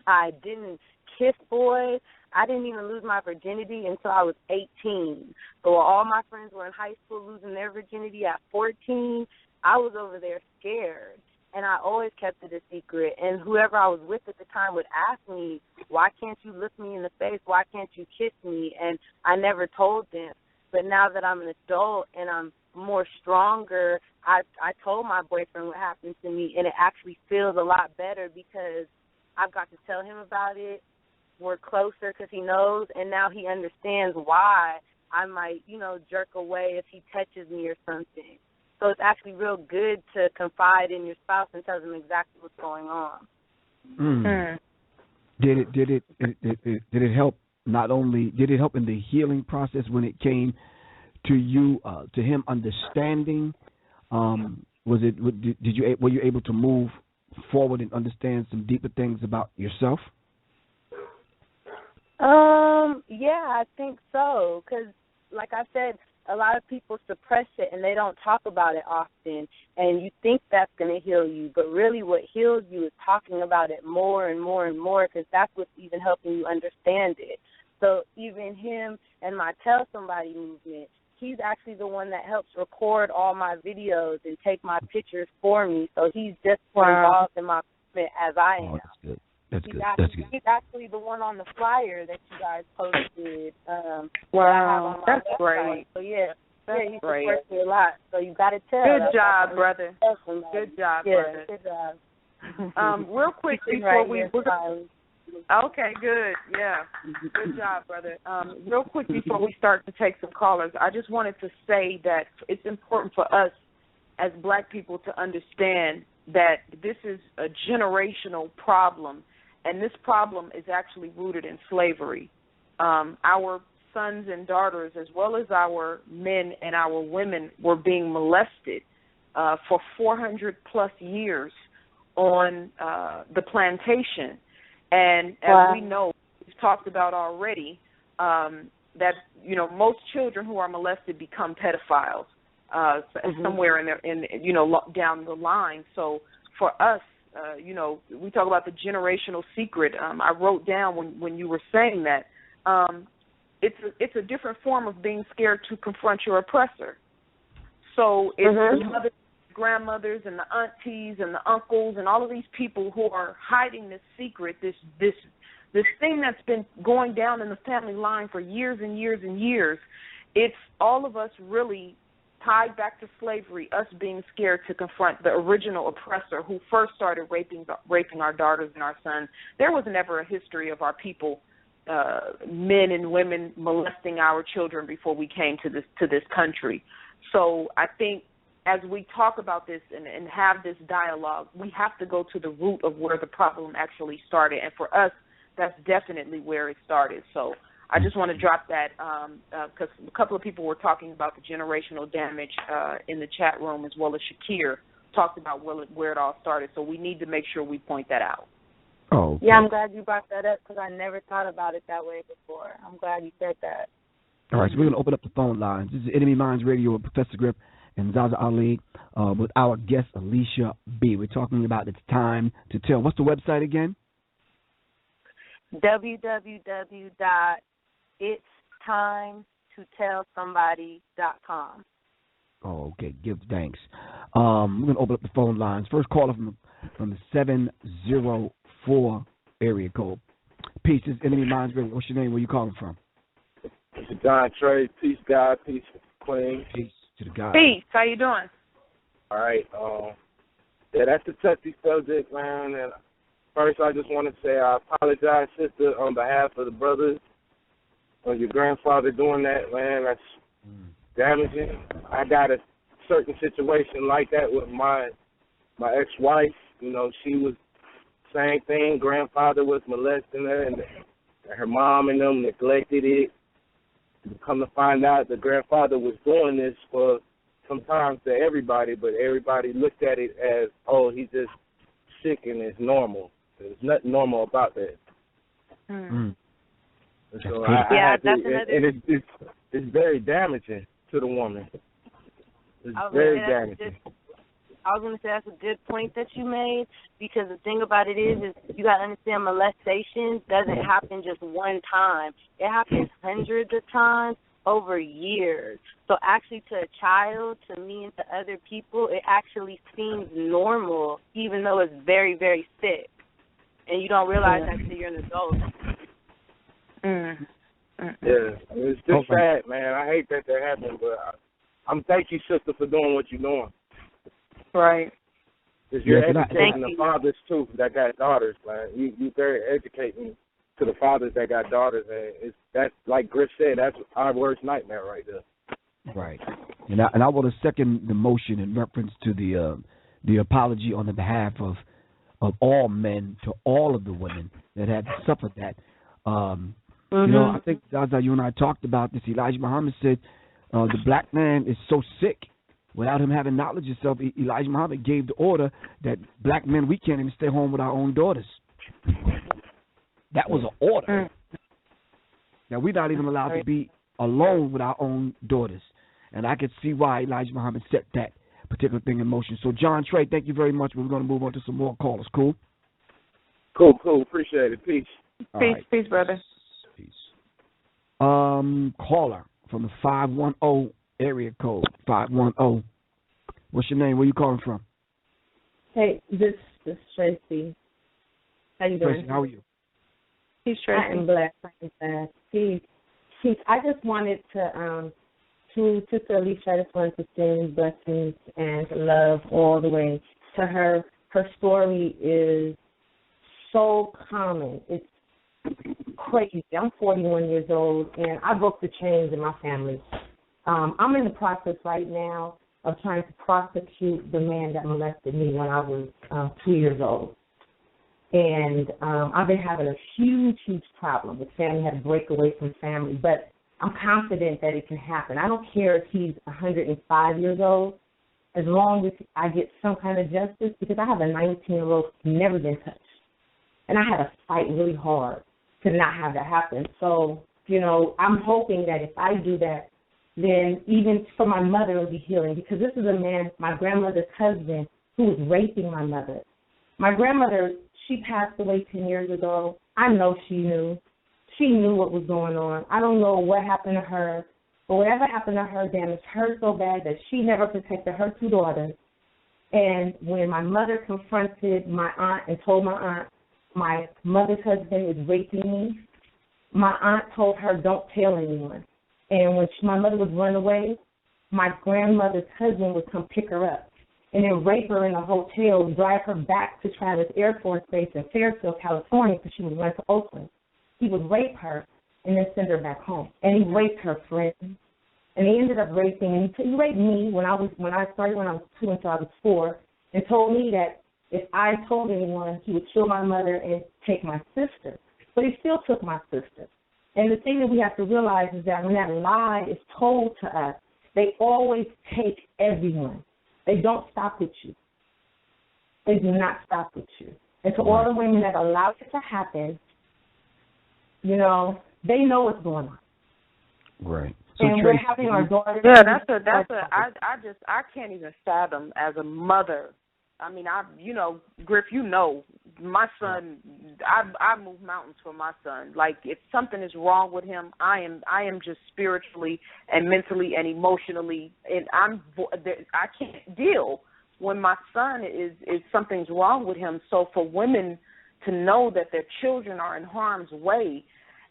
I didn't kiss boys. I didn't even lose my virginity until I was 18. So while all my friends were in high school losing their virginity at 14, I was over there scared. And I always kept it a secret. And whoever I was with at the time would ask me, why can't you look me in the face? Why can't you kiss me? And I never told them. But now that I'm an adult and I'm more stronger, I told my boyfriend what happened to me, and it actually feels a lot better because I've got to tell him about it. We're closer because he knows, and now he understands why I might, jerk away if he touches me or something. So it's actually real good to confide in your spouse and tell them exactly what's going on. Did it help? Not only did it help in the healing process when it came to you, to him understanding were you able to move forward and understand some deeper things about yourself? Yeah, I think so. Because, like I said, a lot of people suppress it and they don't talk about it often. And you think that's going to heal you, but really what heals you is talking about it more and more and more, because that's what's even helping you understand it. So even him and my TellSomebody movement, he's actually the one that helps record all my videos and take my pictures for me. So he's just involved in my movement as I am. That's good. That's good. He's actually the one on the flyer that you guys posted. Wow, that's great. So yeah, he great. supports me a lot. So you got to tell. Good job, brother. Good job, brother. Good job. Real quick before okay, good. Yeah, good job, brother. Real quick before we start to take some callers, I just wanted to say that it's important for us as Black people to understand that this is a generational problem. And this problem is actually rooted in slavery. Our sons and daughters, as well as our men and our women, were being molested for 400-plus years on the plantation. And as we know, we've talked about already, that, most children who are molested become pedophiles somewhere down the line. So for us, we talk about the generational secret. I wrote down when you were saying that it's a different form of being scared to confront your oppressor. So it's the mothers, grandmothers, and the aunties and the uncles and all of these people who are hiding this secret, this thing that's been going down in the family line for years and years and years. It's all of us really tied back to slavery, us being scared to confront the original oppressor who first started raping our daughters and our sons. There was never a history of our people, men and women, molesting our children before we came to this country. So I think as we talk about this and have this dialogue, we have to go to the root of where the problem actually started. And for us, that's definitely where it started. So I just want to drop that because a couple of people were talking about the generational damage in the chat room, as well as Shakir talked about where it all started. So we need to make sure we point that out. Oh, okay. Yeah, I'm glad you brought that up because I never thought about it that way before. I'm glad you said that. All right, so we're going to open up the phone lines. This is NMEMINDZ Radio with Professor Griff and ZaZa Ali with our guest, Aleesha B. We're talking about It's Time to Tell. What's the website again? www.itstimetotellsomebody.com. Oh, okay. Give thanks. We're going to open up the phone lines. First caller from the 704 area code. Peace. This is NMEMINDZ Radio. What's your name? Where you calling from? It's John Trey. Peace, God. Peace, Queen. Peace to the God. Peace. How you doing? All right. Yeah, that's a touchy subject, man. And first, I just want to say I apologize, sister, on behalf of the brothers. Your grandfather doing that, man, that's damaging. I got a certain situation like that with my ex-wife. You know, she was same thing. Grandfather was molesting her, and her mom and them neglected it. Come to find out, the grandfather was doing this for sometimes to everybody, but everybody looked at it as, oh, he's just sick and it's normal. There's nothing normal about that. Mm. So that's another. And it's very damaging to the woman. It's very damaging. I was going to say that's a good point that you made, because the thing about it is you got to understand molestation doesn't happen just one time. It happens hundreds of times over years. So actually to a child, to me, and to other people, it actually seems normal, even though it's very, very sick. And you don't realize that until you're an adult. Yeah, it's just sad, man. I hate that happened, but I'm thank you, sister, for doing what you're doing. Right. Because you're educating the fathers, too, that got daughters, man. You very educating to the fathers that got daughters. And that's, like Griff said, that's our worst nightmare right there. Right. And I want to second the motion in reference to the apology on the behalf of all men to all of the women that had suffered that. You know, I think, ZaZa, you and I talked about this. Elijah Muhammad said the black man is so sick Without him having knowledge himself, Elijah Muhammad gave the order that black men, we can't even stay home with our own daughters. That was an order. Now, we're not even allowed to be alone with our own daughters. And I could see why Elijah Muhammad set that particular thing in motion. So, John Trey, thank you very much. We're going to move on to some more callers. Cool? Cool. Appreciate it. Peace. Peace, brother. Peace. Caller from the 510 area code. 510. What's your name? Where you calling from? Hey, this is Tracy. How you doing? Tracy, how are you? Peace, Tracy. I am blessed. Peace. I just wanted to Sister Aleesha, I just wanted to send blessings and love all the way to her. Her story is so common. It's crazy. I'm 41 years old, and I broke the chains in my family. I'm in the process right now of trying to prosecute the man that molested me when I was 2 years old. And I've been having a huge problem with family. I had to break away from family, but I'm confident that it can happen. I don't care if he's 105 years old, as long as I get some kind of justice, because I have a 19-year-old who's never been touched. And I had to fight really hard to not have that happen. So, I'm hoping that if I do that, then even for my mother it will be healing, because this is a man, my grandmother's husband, who was raping my mother. My grandmother, she passed away 10 years ago. I know she knew. She knew what was going on. I don't know what happened to her, but whatever happened to her damaged her so bad that she never protected her two daughters. And when my mother confronted my aunt and told my aunt, my mother's husband is raping me, my aunt told her, don't tell anyone. And when my mother would run away, my grandmother's husband would come pick her up and then rape her in a hotel, drive her back to Travis Air Force Base in Fairfield, California, because she would run to Oakland. He would rape her and then send her back home. And he raped her friend. And he ended up raping, and he raped me when I started when I was 2 until I was 4, and told me that if I told anyone, he would kill my mother and take my sister. But he still took my sister. And the thing that we have to realize is that when that lie is told to us, they always take everyone. They don't stop with you. They do not stop with you. And to all the women that allow it to happen, they know what's going on. Right. So and Tracy, we're having our daughters. Yeah, I can't even fathom as a mother. I mean, Griff, my son, I move mountains for my son. Like, if something is wrong with him, I am just spiritually and mentally and emotionally, and I can't deal when my son is something's wrong with him. So for women to know that their children are in harm's way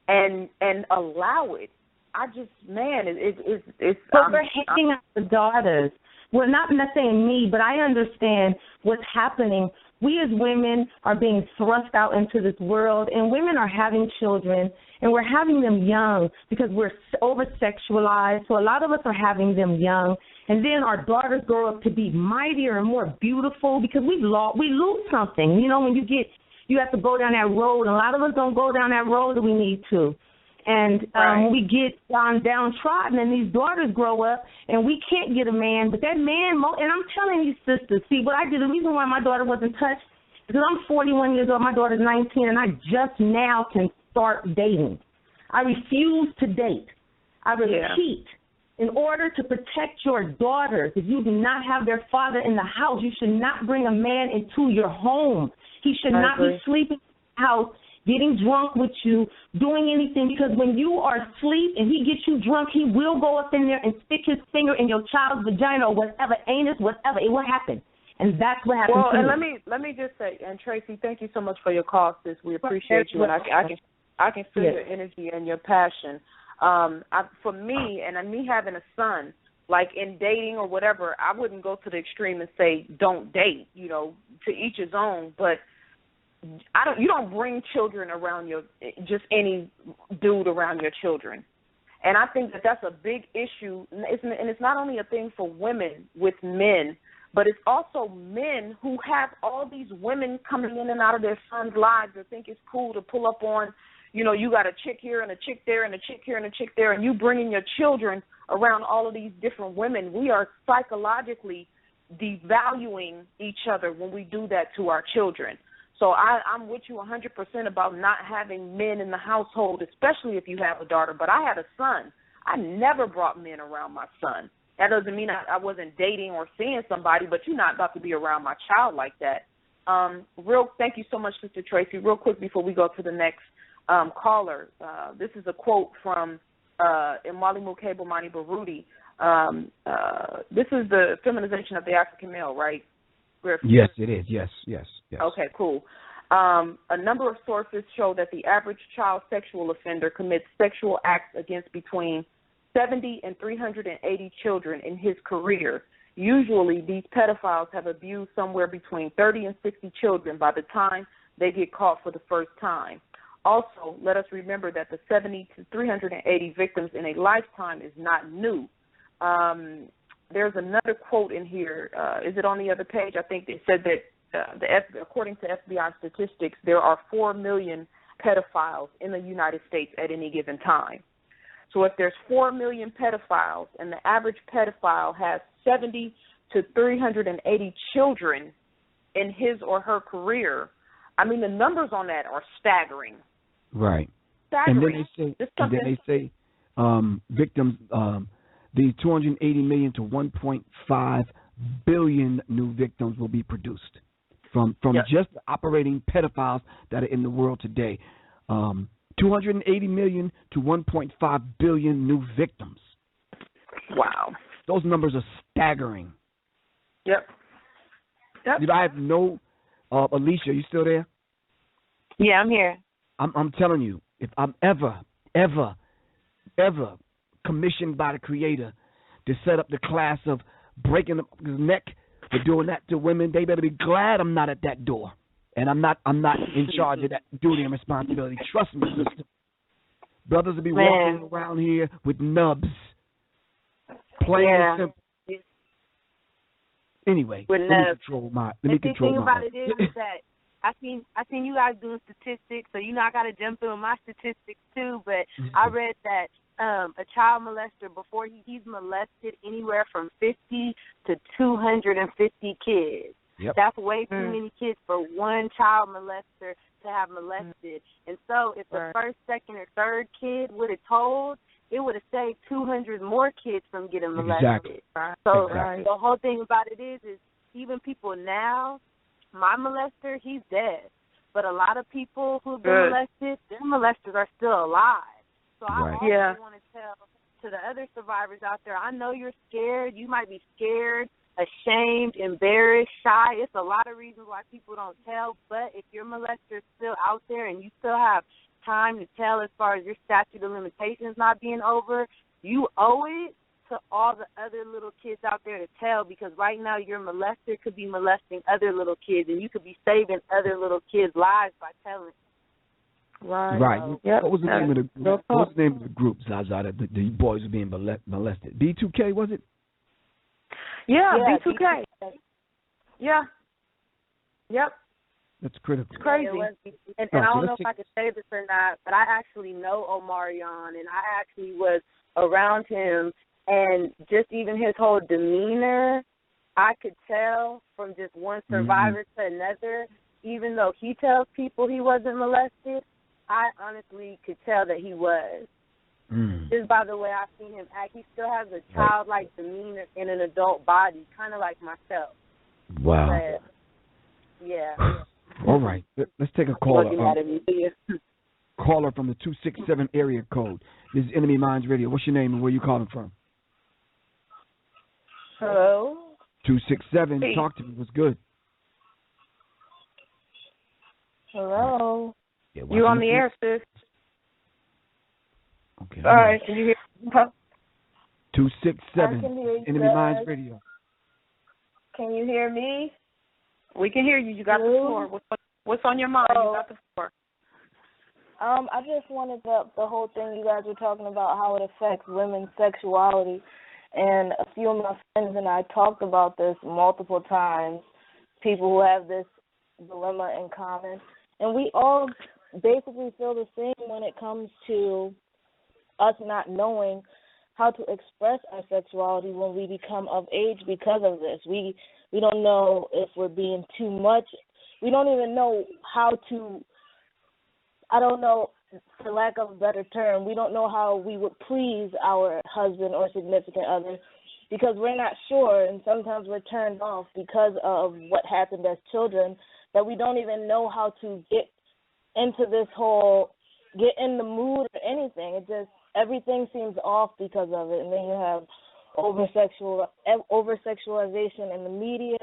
and allow it, it's. But we're hating out the daughters. Well, not saying me, but I understand what's happening. We as women are being thrust out into this world, and women are having children, and we're having them young because we're over-sexualized. So a lot of us are having them young, and then our daughters grow up to be mightier and more beautiful because we lose something. When you have to go down that road, and a lot of us don't go down that road that we need to. And when we get downtrodden and these daughters grow up and we can't get a man, but that man, and I'm telling you, sisters, see, what I did, the reason why my daughter wasn't touched, because I'm 41 years old, my daughter's 19, and I just now can start dating. I refuse to date. I repeat, in order to protect your daughters, if you do not have their father in the house, you should not bring a man into your home. He should not be sleeping in the house, getting drunk with you, doing anything, because when you are asleep and he gets you drunk, he will go up in there and stick his finger in your child's vagina or whatever, anus, whatever. It will happen. And that's what happens to and let me just say, and Tracy, thank you so much for your call, sis. We appreciate you, and I can feel your energy and your passion. For me, and me having a son, like in dating or whatever, I wouldn't go to the extreme and say don't date, to each his own, but you don't bring children around just any dude around your children. And I think that's a big issue. And it's not only a thing for women with men, but it's also men who have all these women coming in and out of their sons' lives that think it's cool to pull up on, you got a chick here and a chick there and a chick here and a chick there, and you bringing your children around all of these different women. We are psychologically devaluing each other when we do that to our children. So I'm with you 100% about not having men in the household, especially if you have a daughter. But I had a son. I never brought men around my son. That doesn't mean I wasn't dating or seeing somebody, but you're not about to be around my child like that. Thank you so much, Sister Tracy. Real quick before we go to the next caller, this is a quote from Imwali Mukebe Mani Baruti. This is the feminization of the African male, right, Griff? Yes, it is. Yes. Okay, cool. A number of sources show that the average child sexual offender commits sexual acts against between 70 and 380 children in his career. Usually, these pedophiles have abused somewhere between 30 and 60 children by the time they get caught for the first time. Also, let us remember that the 70 to 380 victims in a lifetime is not new. There's another quote in here. Is it on the other page? I think it said that according to FBI statistics, there are 4 million pedophiles in the United States at any given time. So if there's 4 million pedophiles and the average pedophile has 70 to 380 children in his or her career, I mean, the numbers on that are staggering. Right. Staggering. And then they say victims, the 280 million to 1.5 billion new victims will be produced from just the operating pedophiles that are in the world today. 280 million to 1.5 billion new victims. Wow. Those numbers are staggering. Yep. Dude, I have no... Aleesha, are you still there? Yeah, I'm here. I'm telling you, if I'm ever commissioned by the Creator to set up the class of breaking the neck for doing that to women, they better be glad I'm not at that door. And I'm not in charge of that duty and responsibility. Trust me, sister. Brothers will be walking around here with nubs. Plain and simple. Anyway, let me control my. The thing about it is that I seen you guys doing statistics, so I got to jump through my statistics too. But I read that a child molester, before he's molested anywhere from 50 to 250 kids. Yep. That's way too many kids for one child molester to have molested. And so if the first, second, or third kid would have told, it would have saved 200 more kids from getting molested. Exactly. So the whole thing about it is even people now, my molester, he's dead. But a lot of people who've been molested, their molesters are still alive. So I also want to tell to the other survivors out there, I know you're scared. You might be scared, ashamed, embarrassed, shy. It's a lot of reasons why people don't tell. But if your molester is still out there and you still have time to tell as far as your statute of limitations not being over, you owe it to all the other little kids out there to tell, because right now your molester could be molesting other little kids and you could be saving other little kids' lives by telling. Right. What was the name of the group, ZaZa, that the boys were being molested? B2K, was it? Yeah, B2K. Yeah. Yep. That's critical. It's crazy. And I don't know if I can say this or not, but I actually know Omarion, and I actually was around him, and just even his whole demeanor, I could tell from just one survivor to another, even though he tells people he wasn't molested, I honestly could tell that he was. Just by the way I've seen him act, he still has a childlike demeanor in an adult body, kind of like myself. Wow. But, yeah. All right. Let's take a caller. Caller from the 267 area code. This is NMEMINDZ Radio. What's your name and where you calling from? Hello? 267. Hey. Talk to me. What's good? Hello? Yeah, you on the air, sis. Okay. All right. Can you hear me? 267. NMEMINDZ Radio. Can you hear me? We can hear you. You got the floor. What's on your mind? You got the floor. I just wanted the whole thing you guys were talking about, how it affects women's sexuality. And a few of my friends and I talked about this multiple times, people who have this dilemma in common. And we all basically feel the same when it comes to us not knowing how to express our sexuality when we become of age because of this. We don't know if we're being too much. We don't even know how to, I don't know, for lack of a better term, we don't know how we would please our husband or significant other because we're not sure, and sometimes we're turned off because of what happened as children, that we don't even know how to get into this whole, get in the mood or anything. It just, everything seems off because of it. And then you have over-sexualization in the media.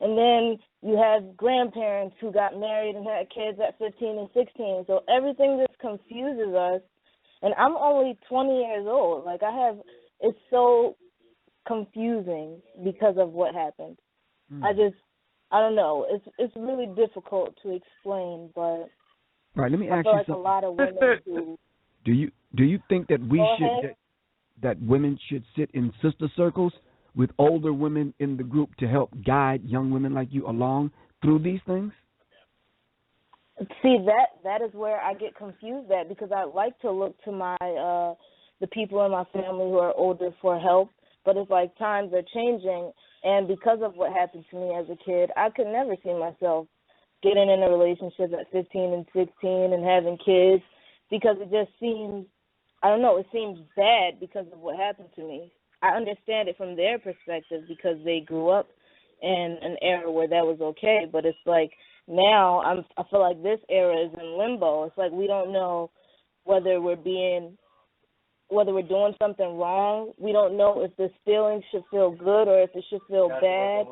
And then you have grandparents who got married and had kids at 15 and 16. So everything just confuses us. And I'm only 20 years old. Like, it's so confusing because of what happened. I don't know. It's really difficult to explain, but right, let me ask I feel you like something. A lot of women who... Do you think that that women should sit in sister circles with older women in the group to help guide young women like you along through these things? See, that is where I get confused at, because I like to look to my the people in my family who are older for help, but it's like times are changing, and because of what happened to me as a kid, I could never see myself getting in a relationship at 15 and 16 and having kids, because it just seems, I don't know, it seems bad because of what happened to me. I understand it from their perspective because they grew up in an era where that was okay, but it's like now I feel like this era is in limbo. It's like we don't know whether we're doing something wrong. We don't know if this feeling should feel good or if it should feel bad.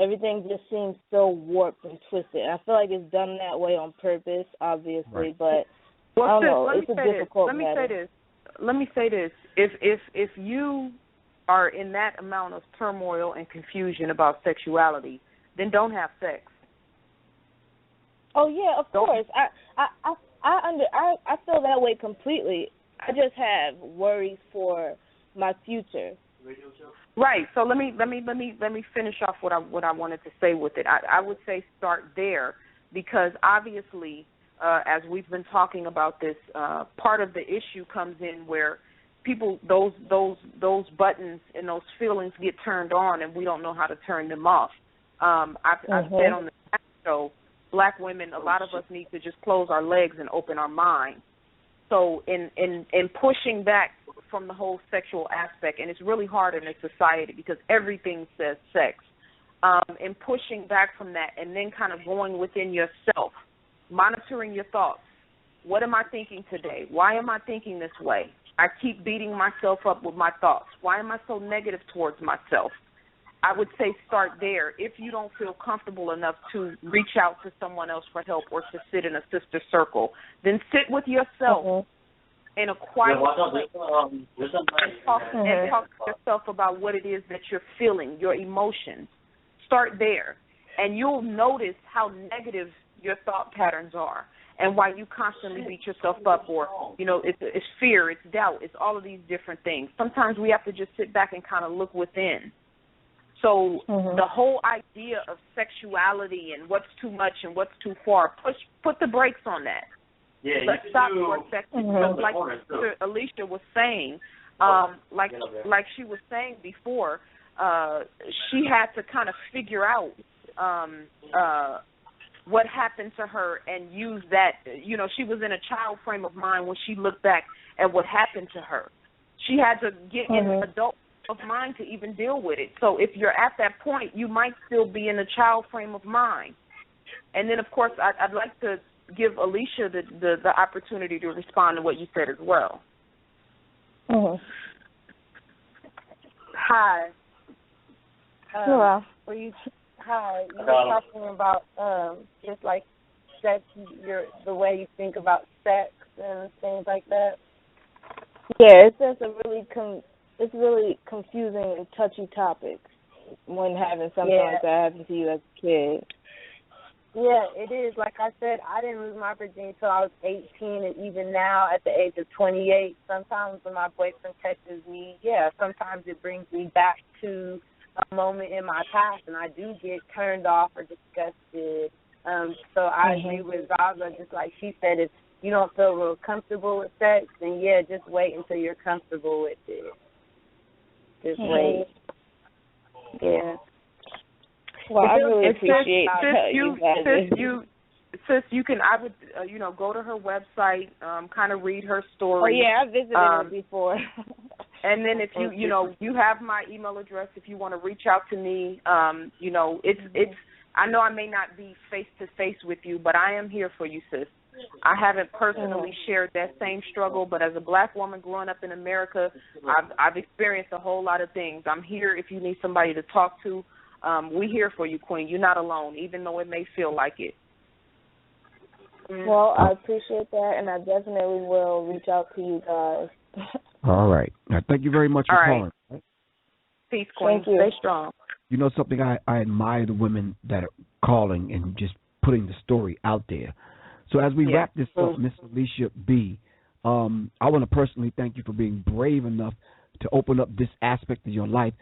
Everything just seems so warped and twisted. I feel like it's done that way on purpose, obviously, right. But well, I don't know. It's a difficult matter. Let me say this. If you are in that amount of turmoil and confusion about sexuality, then don't have sex. Oh yeah, of course. I feel that way completely. I just have worries for my future. Right. So let me finish off what I wanted to say with it. I would say start there, because obviously, as we've been talking about this, part of the issue comes in where people, those buttons and those feelings get turned on, and we don't know how to turn them off. I've said on the show, black women, a lot of us need to just close our legs and open our minds. So in pushing back from the whole sexual aspect, and it's really hard in a society because everything says sex, in pushing back from that and then kind of going within yourself, monitoring your thoughts. What am I thinking today? Why am I thinking this way? I keep beating myself up with my thoughts. Why am I so negative towards myself? I would say start there. If you don't feel comfortable enough to reach out to someone else for help or to sit in a sister circle, then sit with yourself in a quiet place and talk to yourself about what it is that you're feeling, your emotions. Start there, and you'll notice how negative your thought patterns are and why you constantly beat yourself up, or, it's fear, it's doubt, it's all of these different things. Sometimes we have to just sit back and kind of look within. So the whole idea of sexuality and what's too much and what's too far, put the brakes on that. Yeah, let's stop for a second. Like Aleesha was saying, like she was saying before, she had to kind of figure out what happened to her and use that. She was in a child frame of mind when she looked back at what happened to her. She had to get in an adult of mind to even deal with it. So if you're at that point, you might still be in a child frame of mind. And then, of course, I'd like to give Aleesha the opportunity to respond to what you said as well. Hi. Hello. You were talking about just like sex, the way you think about sex and things like that. Yeah, it's just it's really confusing and touchy topic when having something like that happen to you as a kid. Yeah, it is. Like I said, I didn't lose my virginity until I was 18, and even now at the age of 28, sometimes when my boyfriend texts me, sometimes it brings me back to a moment in my past, and I do get turned off or disgusted So I agree with ZaZa, just like she said, if you don't feel real comfortable with sex, then yeah, just wait until you're comfortable with it. Just wait. Yeah. Well, I really appreciate you guys. Sis, you can, I would, go to her website, kind of read her story. Oh, yeah, I visited her before. And then if you have my email address if you want to reach out to me. It's I know I may not be face-to-face with you, but I am here for you, sis. I haven't personally shared that same struggle, but as a black woman growing up in America, I've experienced a whole lot of things. I'm here if you need somebody to talk to. We're here for you, Queen. You're not alone, even though it may feel like it. Well, I appreciate that, and I definitely will reach out to you guys. All right. Now, thank you very much for calling. Peace, Queen. Stay strong. You know something, I admire the women that are calling and just putting the story out there. So as we wrap this up, Miss Aleesha B, I want to personally thank you for being brave enough to open up this aspect of your life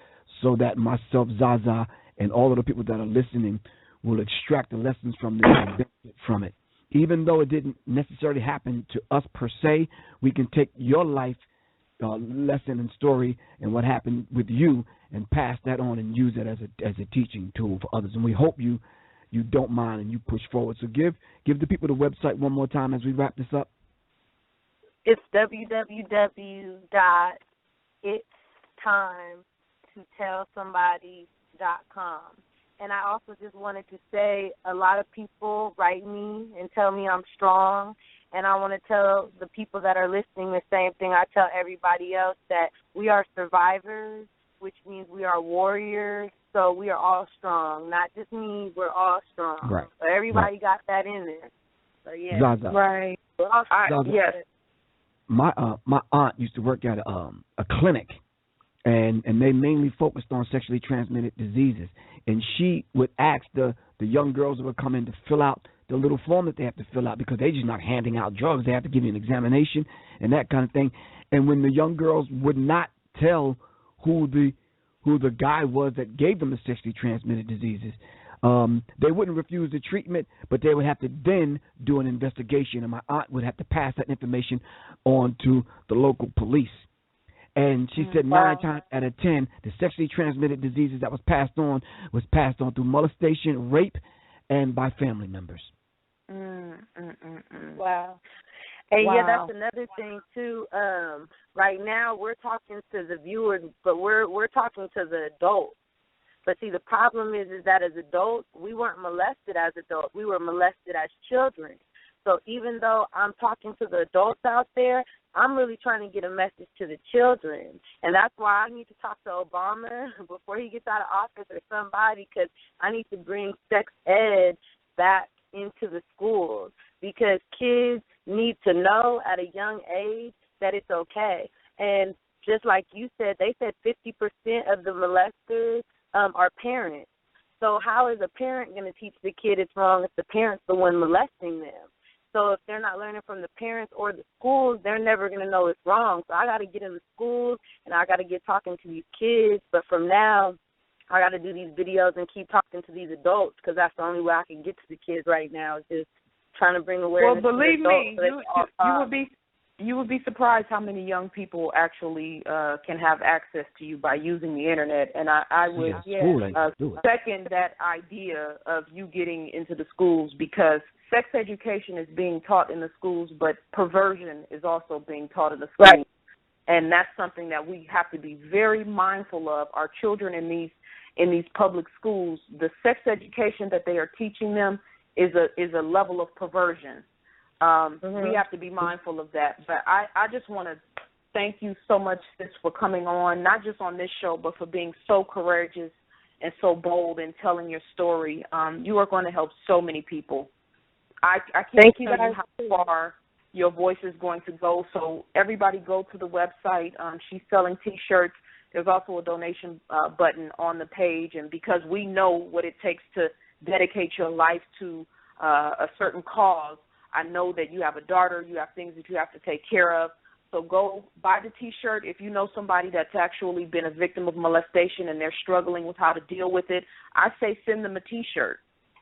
so that myself, ZaZa, and all of the people that are listening will extract the lessons from this and benefit from it. Even though it didn't necessarily happen to us per se, we can take your life lesson and story and what happened with you and pass that on and use it as a teaching tool for others. And we hope you don't mind and you push forward. So give the people the website one more time as we wrap this up. It's www.itstimetotellsomebody.com. And I also just wanted to say a lot of people write me and tell me I'm strong. And I want to tell the people that are listening the same thing I tell everybody else, that we are survivors, which means we are warriors. So we are all strong. Not just me, we're all strong. Right. So everybody got that in there. So yeah. ZaZa. Right. ZaZa. Yes. My aunt used to work at a clinic, and they mainly focused on sexually transmitted diseases. And she would ask the young girls that would come in to fill out the little form that they have to fill out, because they're just not handing out drugs. They have to give you an examination and that kind of thing. And when the young girls would not tell who the guy was that gave them the sexually transmitted diseases, they wouldn't refuse the treatment, but they would have to then do an investigation, and my aunt would have to pass that information on to the local police. And she said 9 times out of 10, the sexually transmitted diseases that was passed on through molestation, rape, and by family members. Wow. And yeah, that's another thing too. Right now we're talking to the viewers, but we're talking to the adults. But see, the problem is that as adults, we weren't molested as adults. We were molested as children. So even though I'm talking to the adults out there, I'm really trying to get a message to the children. And that's why I need to talk to Obama before he gets out of office or somebody, because I need to bring sex ed back into the schools, because kids need to know at a young age that it's okay. And just like you said, they said 50% of the molesters are parents. So how is a parent going to teach the kid it's wrong if the parent's the one molesting them? So if they're not learning from the parents or the schools, they're never going to know it's wrong. So I got to get in the schools and I got to get talking to these kids. But from now, I got to do these videos and keep talking to these adults, because that's the only way I can get to the kids right now, is just trying to bring awareness to the adults. Well, believe me, you would be surprised how many young people actually can have access to you by using the internet. And I would second that idea of you getting into the schools, because sex education is being taught in the schools, but perversion is also being taught in the schools. Right. And that's something that we have to be very mindful of. Our children in these public schools, the sex education that they are teaching them is a level of perversion. We have to be mindful of that. But I just want to thank you so much, sis, for coming on, not just on this show, but for being so courageous and so bold in telling your story. You are going to help so many people. I can't tell you how far your voice is going to go. So everybody go to the website. She's selling T-shirts. There's also a donation button on the page. And because we know what it takes to dedicate your life to a certain cause, I know that you have a daughter, you have things that you have to take care of. So go buy the T-shirt. If you know somebody that's actually been a victim of molestation and they're struggling with how to deal with it, I say send them a T-shirt.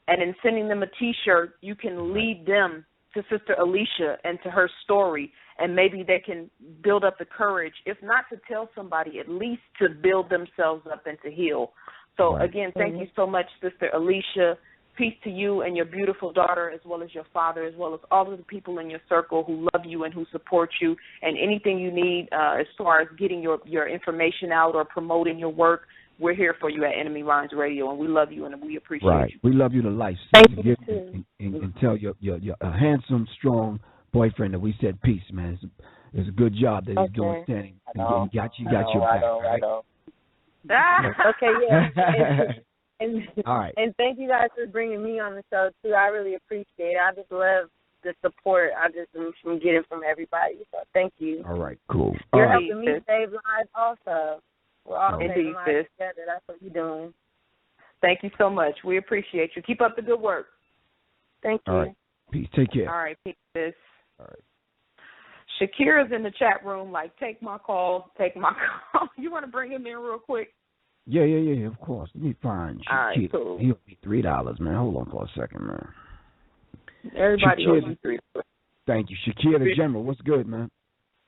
And in sending them a T-shirt, you can lead them to Sister Aleesha and to her story, and maybe they can build up the courage, if not to tell somebody, at least to build themselves up and to heal. So, again, thank you so much, Sister Aleesha. Peace to you and your beautiful daughter, as well as your father, as well as all of the people in your circle who love you and who support you, and anything you need as far as getting your information out or promoting your work. We're here for you at NMEMINDZ Radio, and we love you and we appreciate you. We love you to life. Thank you, too. And tell your handsome, strong boyfriend that we said peace, man. It's a good job that he's doing standing. And he got your back. I know. Okay, yeah. And, all right. And thank you guys for bringing me on the show, too. I really appreciate it. I just love the support I just am getting from everybody. So thank you. All right, cool. You're helping me save lives also. We're all saving lives together. That's what you're doing. Thank you so much. We appreciate you. Keep up the good work. Thank you. All right. Peace. Take care. All right, peace. All right. Shakira's in the chat room, like, take my call, take my call. You want to bring him in real quick? Yeah, of course. Let me find Shakira. All right, cool. He'll be $3, man. Hold on for a second, man. Everybody owes you $3. Thank you. Shakira the General, what's good, man?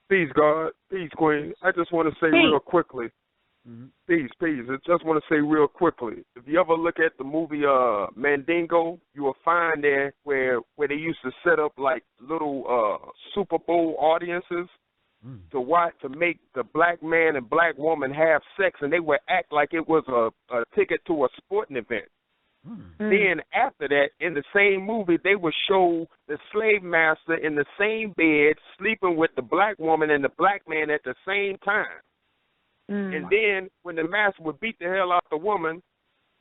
Peace, God. Peace, Queen. I just want to say real quickly. Peace. I just want to say real quickly. If you ever look at the movie Mandingo, you will find there where they used to set up like little Super Bowl audiences to watch, to make the black man and black woman have sex, and they would act like it was a ticket to a sporting event. Then after that, in the same movie, they would show the slave master in the same bed sleeping with the black woman and the black man at the same time. And then when the master would beat the hell out the woman,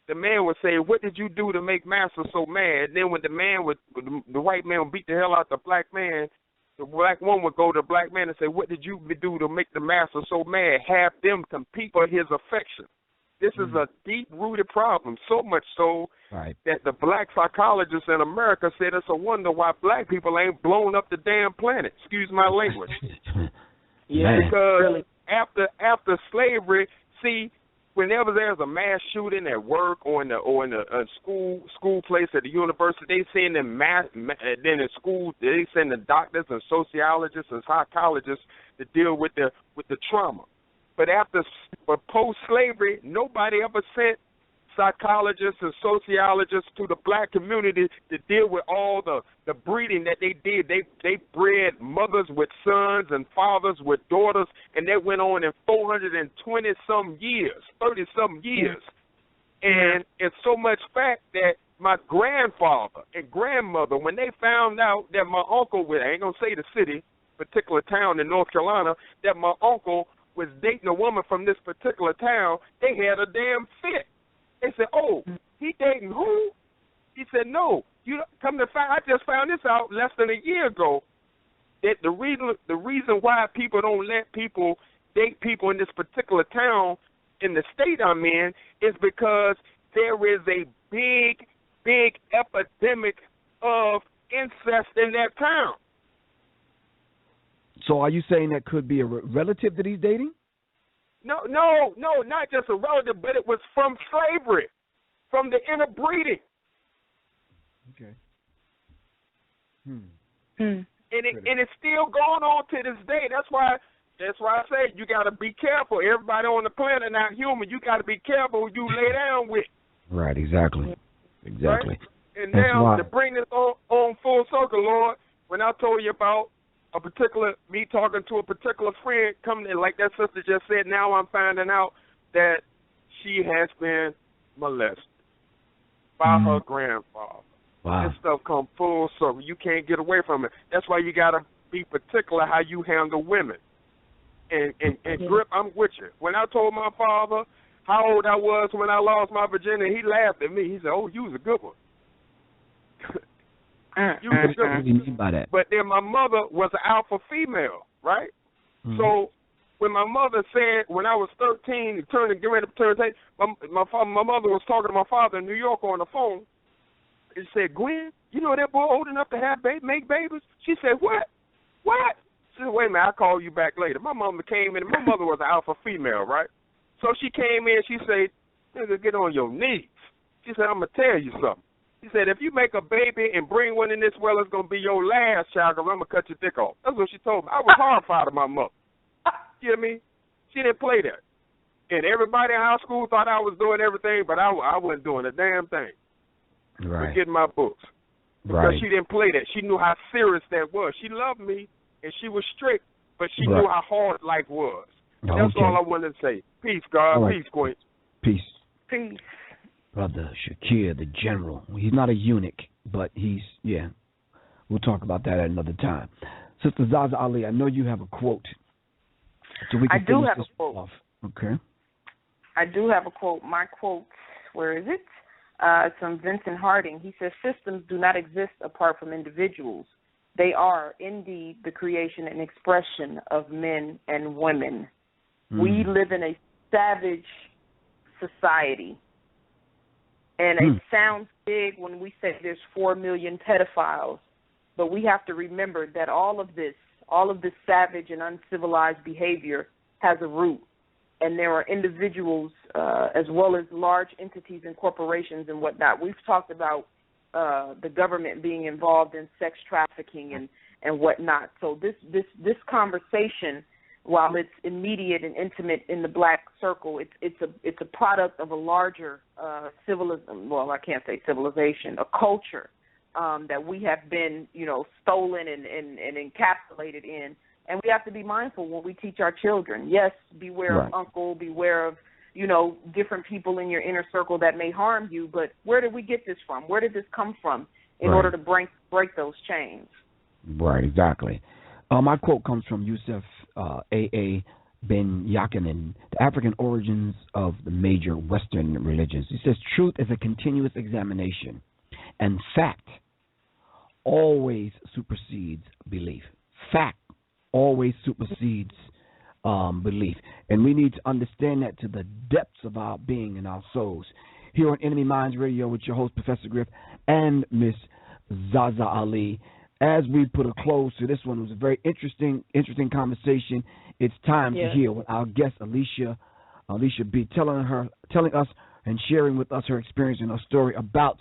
the man would say, "What did you do to make master so mad?" And then when the white man would beat the hell out the black man, the black woman would go to the black man and say, "What did you do to make the master so mad?" Have them compete for his affection. This is a deep-rooted problem, so much so that the black psychologists in America said it's a wonder why black people ain't blown up the damn planet. Excuse my language. Because really, after slavery, see, whenever there's a mass shooting at work or in a school place at the university, they send them then in school they send the doctors and sociologists and psychologists to deal with the trauma. But post-slavery, nobody ever sent psychologists and sociologists to the black community to deal with all the breeding that they did. They bred mothers with sons and fathers with daughters, and that went on in 420-some years, 30-some years. And it's so much fact that my grandfather and grandmother, when they found out that my uncle, I ain't going to say the city, particular town in North Carolina, that my uncle was dating a woman from this particular town, they had a damn fit. They said, "Oh, he dating who?" He said, "No, you come to find. I just found this out less than a year ago. That the reason why people don't let people date people in this particular town in the state I'm in is because there is a big epidemic of incest in that town." So are you saying that could be a relative that he's dating? No, not just a relative, but it was from slavery, from the interbreeding. Okay. And it's still going on to this day. That's why I say you got to be careful. Everybody on the planet not human. You got to be careful who you lay down with. Right. Exactly. Right? And now to bring this on full circle, Lord, when I told you about me talking to a particular friend coming in, like that sister just said, now I'm finding out that she has been molested by her grandfather. Wow. This stuff come full circle. You can't get away from it. That's why you got to be particular how you handle women. And Griff, I'm with you. When I told my father how old I was when I lost my virginity, he laughed at me. He said, "Oh, you was a good one." What do you mean by that? But then my mother was an alpha female, right? So when my mother said, when I was 13, getting ready to turn 18, my mother was talking to my father in New York on the phone. And she said, "Gwen, you know that boy old enough to have make babies?" She said, "What? What?" She said, "Wait a minute, I'll call you back later." My mama came in, and my mother was an alpha female, right? So she came in, she said, "Nigga, get on your knees." She said, "I'm going to tell you something." She She said, if you make a baby and bring one in this world, it's going to be your last child because I'm going to cut your dick off. That's what she told me. I was horrified of my mother. You know what I mean? She didn't play that. And everybody in high school thought I was doing everything, but I wasn't doing a damn thing. Right. For getting my books. Because she didn't play that. She knew how serious that was. She loved me, and she was strict, but she knew how hard life was. And that's all I wanted to say. Peace, God. Right. Peace, Queen. Peace. Peace. Brother Shakir, the general. He's not a eunuch, but he's, we'll talk about that at another time. Sister Zaza Ali, I know you have a quote. So we can I do have a quote. Off. Okay. I do have a quote. My quote, where is it? It's from Vincent Harding. He says, systems do not exist apart from individuals. They are, indeed, the creation and expression of men and women. We live in a savage society. And it sounds big when we say there's 4 million pedophiles, but we have to remember that all of this savage and uncivilized behavior has a root. And there are individuals as well as large entities and corporations and whatnot. We've talked about the government being involved in sex trafficking and whatnot. So this conversation, while it's immediate and intimate in the black circle, it's a product of a larger civilization. Well, I can't say civilization, a culture that we have been, stolen and encapsulated in. And we have to be mindful when we teach our children. Yes, beware of uncle, beware of, different people in your inner circle that may harm you. But where did we get this from? Where did this come from in order to break those chains? Right, exactly. My quote comes from Yousef A.A. Ben-Yochannan, The African Origins of the Major Western Religions. He says, truth is a continuous examination, and fact always supersedes belief. Fact always supersedes belief. And we need to understand that to the depths of our being and our souls. Here on NMEMINDZ Radio with your host, Professor Griff, and Miss Zaza Ali. As we put a close to this one, it was a very interesting conversation. It's time to hear what our guest, Alicia B, telling us and sharing with us her experience and her story about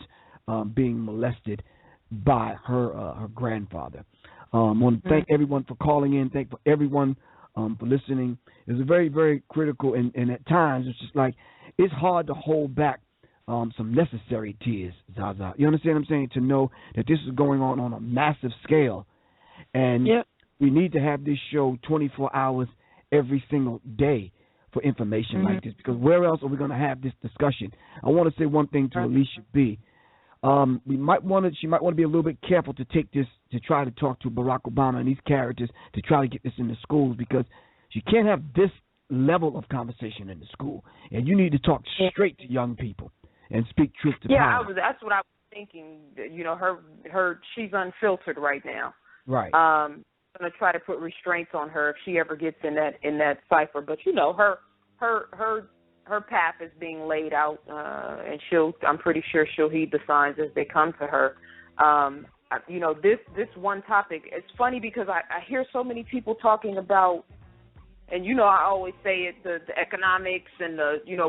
being molested by her grandfather. I want to thank everyone for calling in. Thank everyone for listening. It was a very, very critical, and at times it's just like it's hard to hold back some necessary tears, Zaza. You understand what I'm saying? To know that this is going on a massive scale. And we need to have this show 24 hours every single day for information like this, because where else are we going to have this discussion? I want to say one thing to Aleesha B. She might want to be a little bit careful to take this, to try to talk to Barack Obama and these characters to try to get this in the schools, because she can't have this level of conversation in the school. And you need to talk straight to young people and speak truth to power. That's what I was thinking. She's unfiltered right now. Right. I'm gonna try to put restraints on her if she ever gets in that cipher. But her path is being laid out, and I'm pretty sure she'll heed the signs as they come to her. This one topic. It's funny because I hear so many people talking about. And, I always say it, the economics and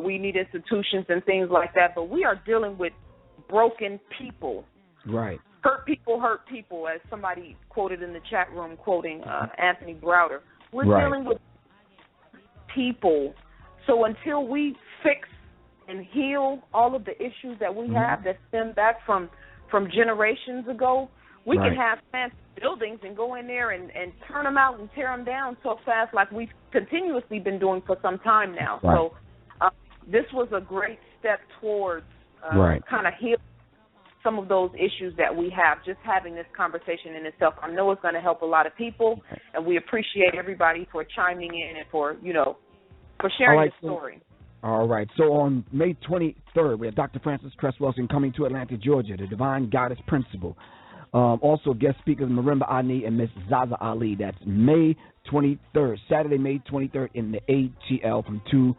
we need institutions and things like that, but we are dealing with broken people. Right. Hurt people, as somebody quoted in the chat room, quoting Anthony Browder. We're dealing with people. So until we fix and heal all of the issues that we have that stem back from generations ago, we can have fancy buildings and go in there and turn them out and tear them down so fast, like we've continuously been doing for some time now. Right. So this was a great step towards kind of healing some of those issues that we have. Just having this conversation in itself, I know it's going to help a lot of people, and we appreciate everybody for chiming in and for sharing the story. All right. So on May 23rd, we have Dr. Francis Cress Wilson coming to Atlanta, Georgia, the Divine Goddess Principal. Also, guest speakers Marimba Ani and Miss Zaza Ali. That's May 23rd, Saturday, May 23rd, in the ATL from 2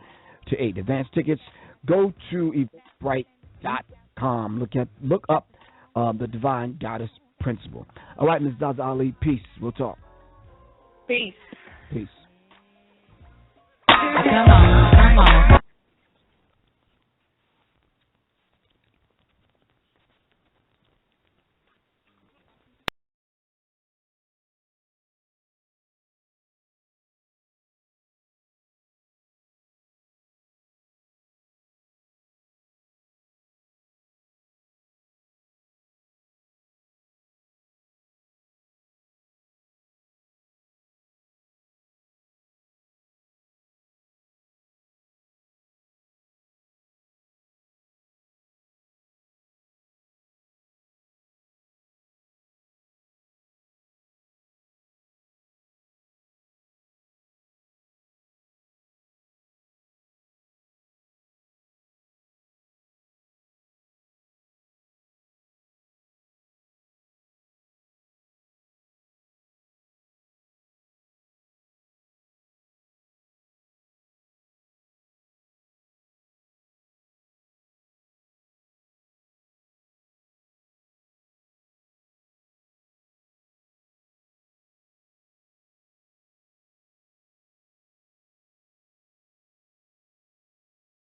to 8. Advance tickets, go to eventbrite.com. Look up the Divine Goddess Principal. All right, Miss Zaza Ali, peace. We'll talk. Peace. Peace. Come on.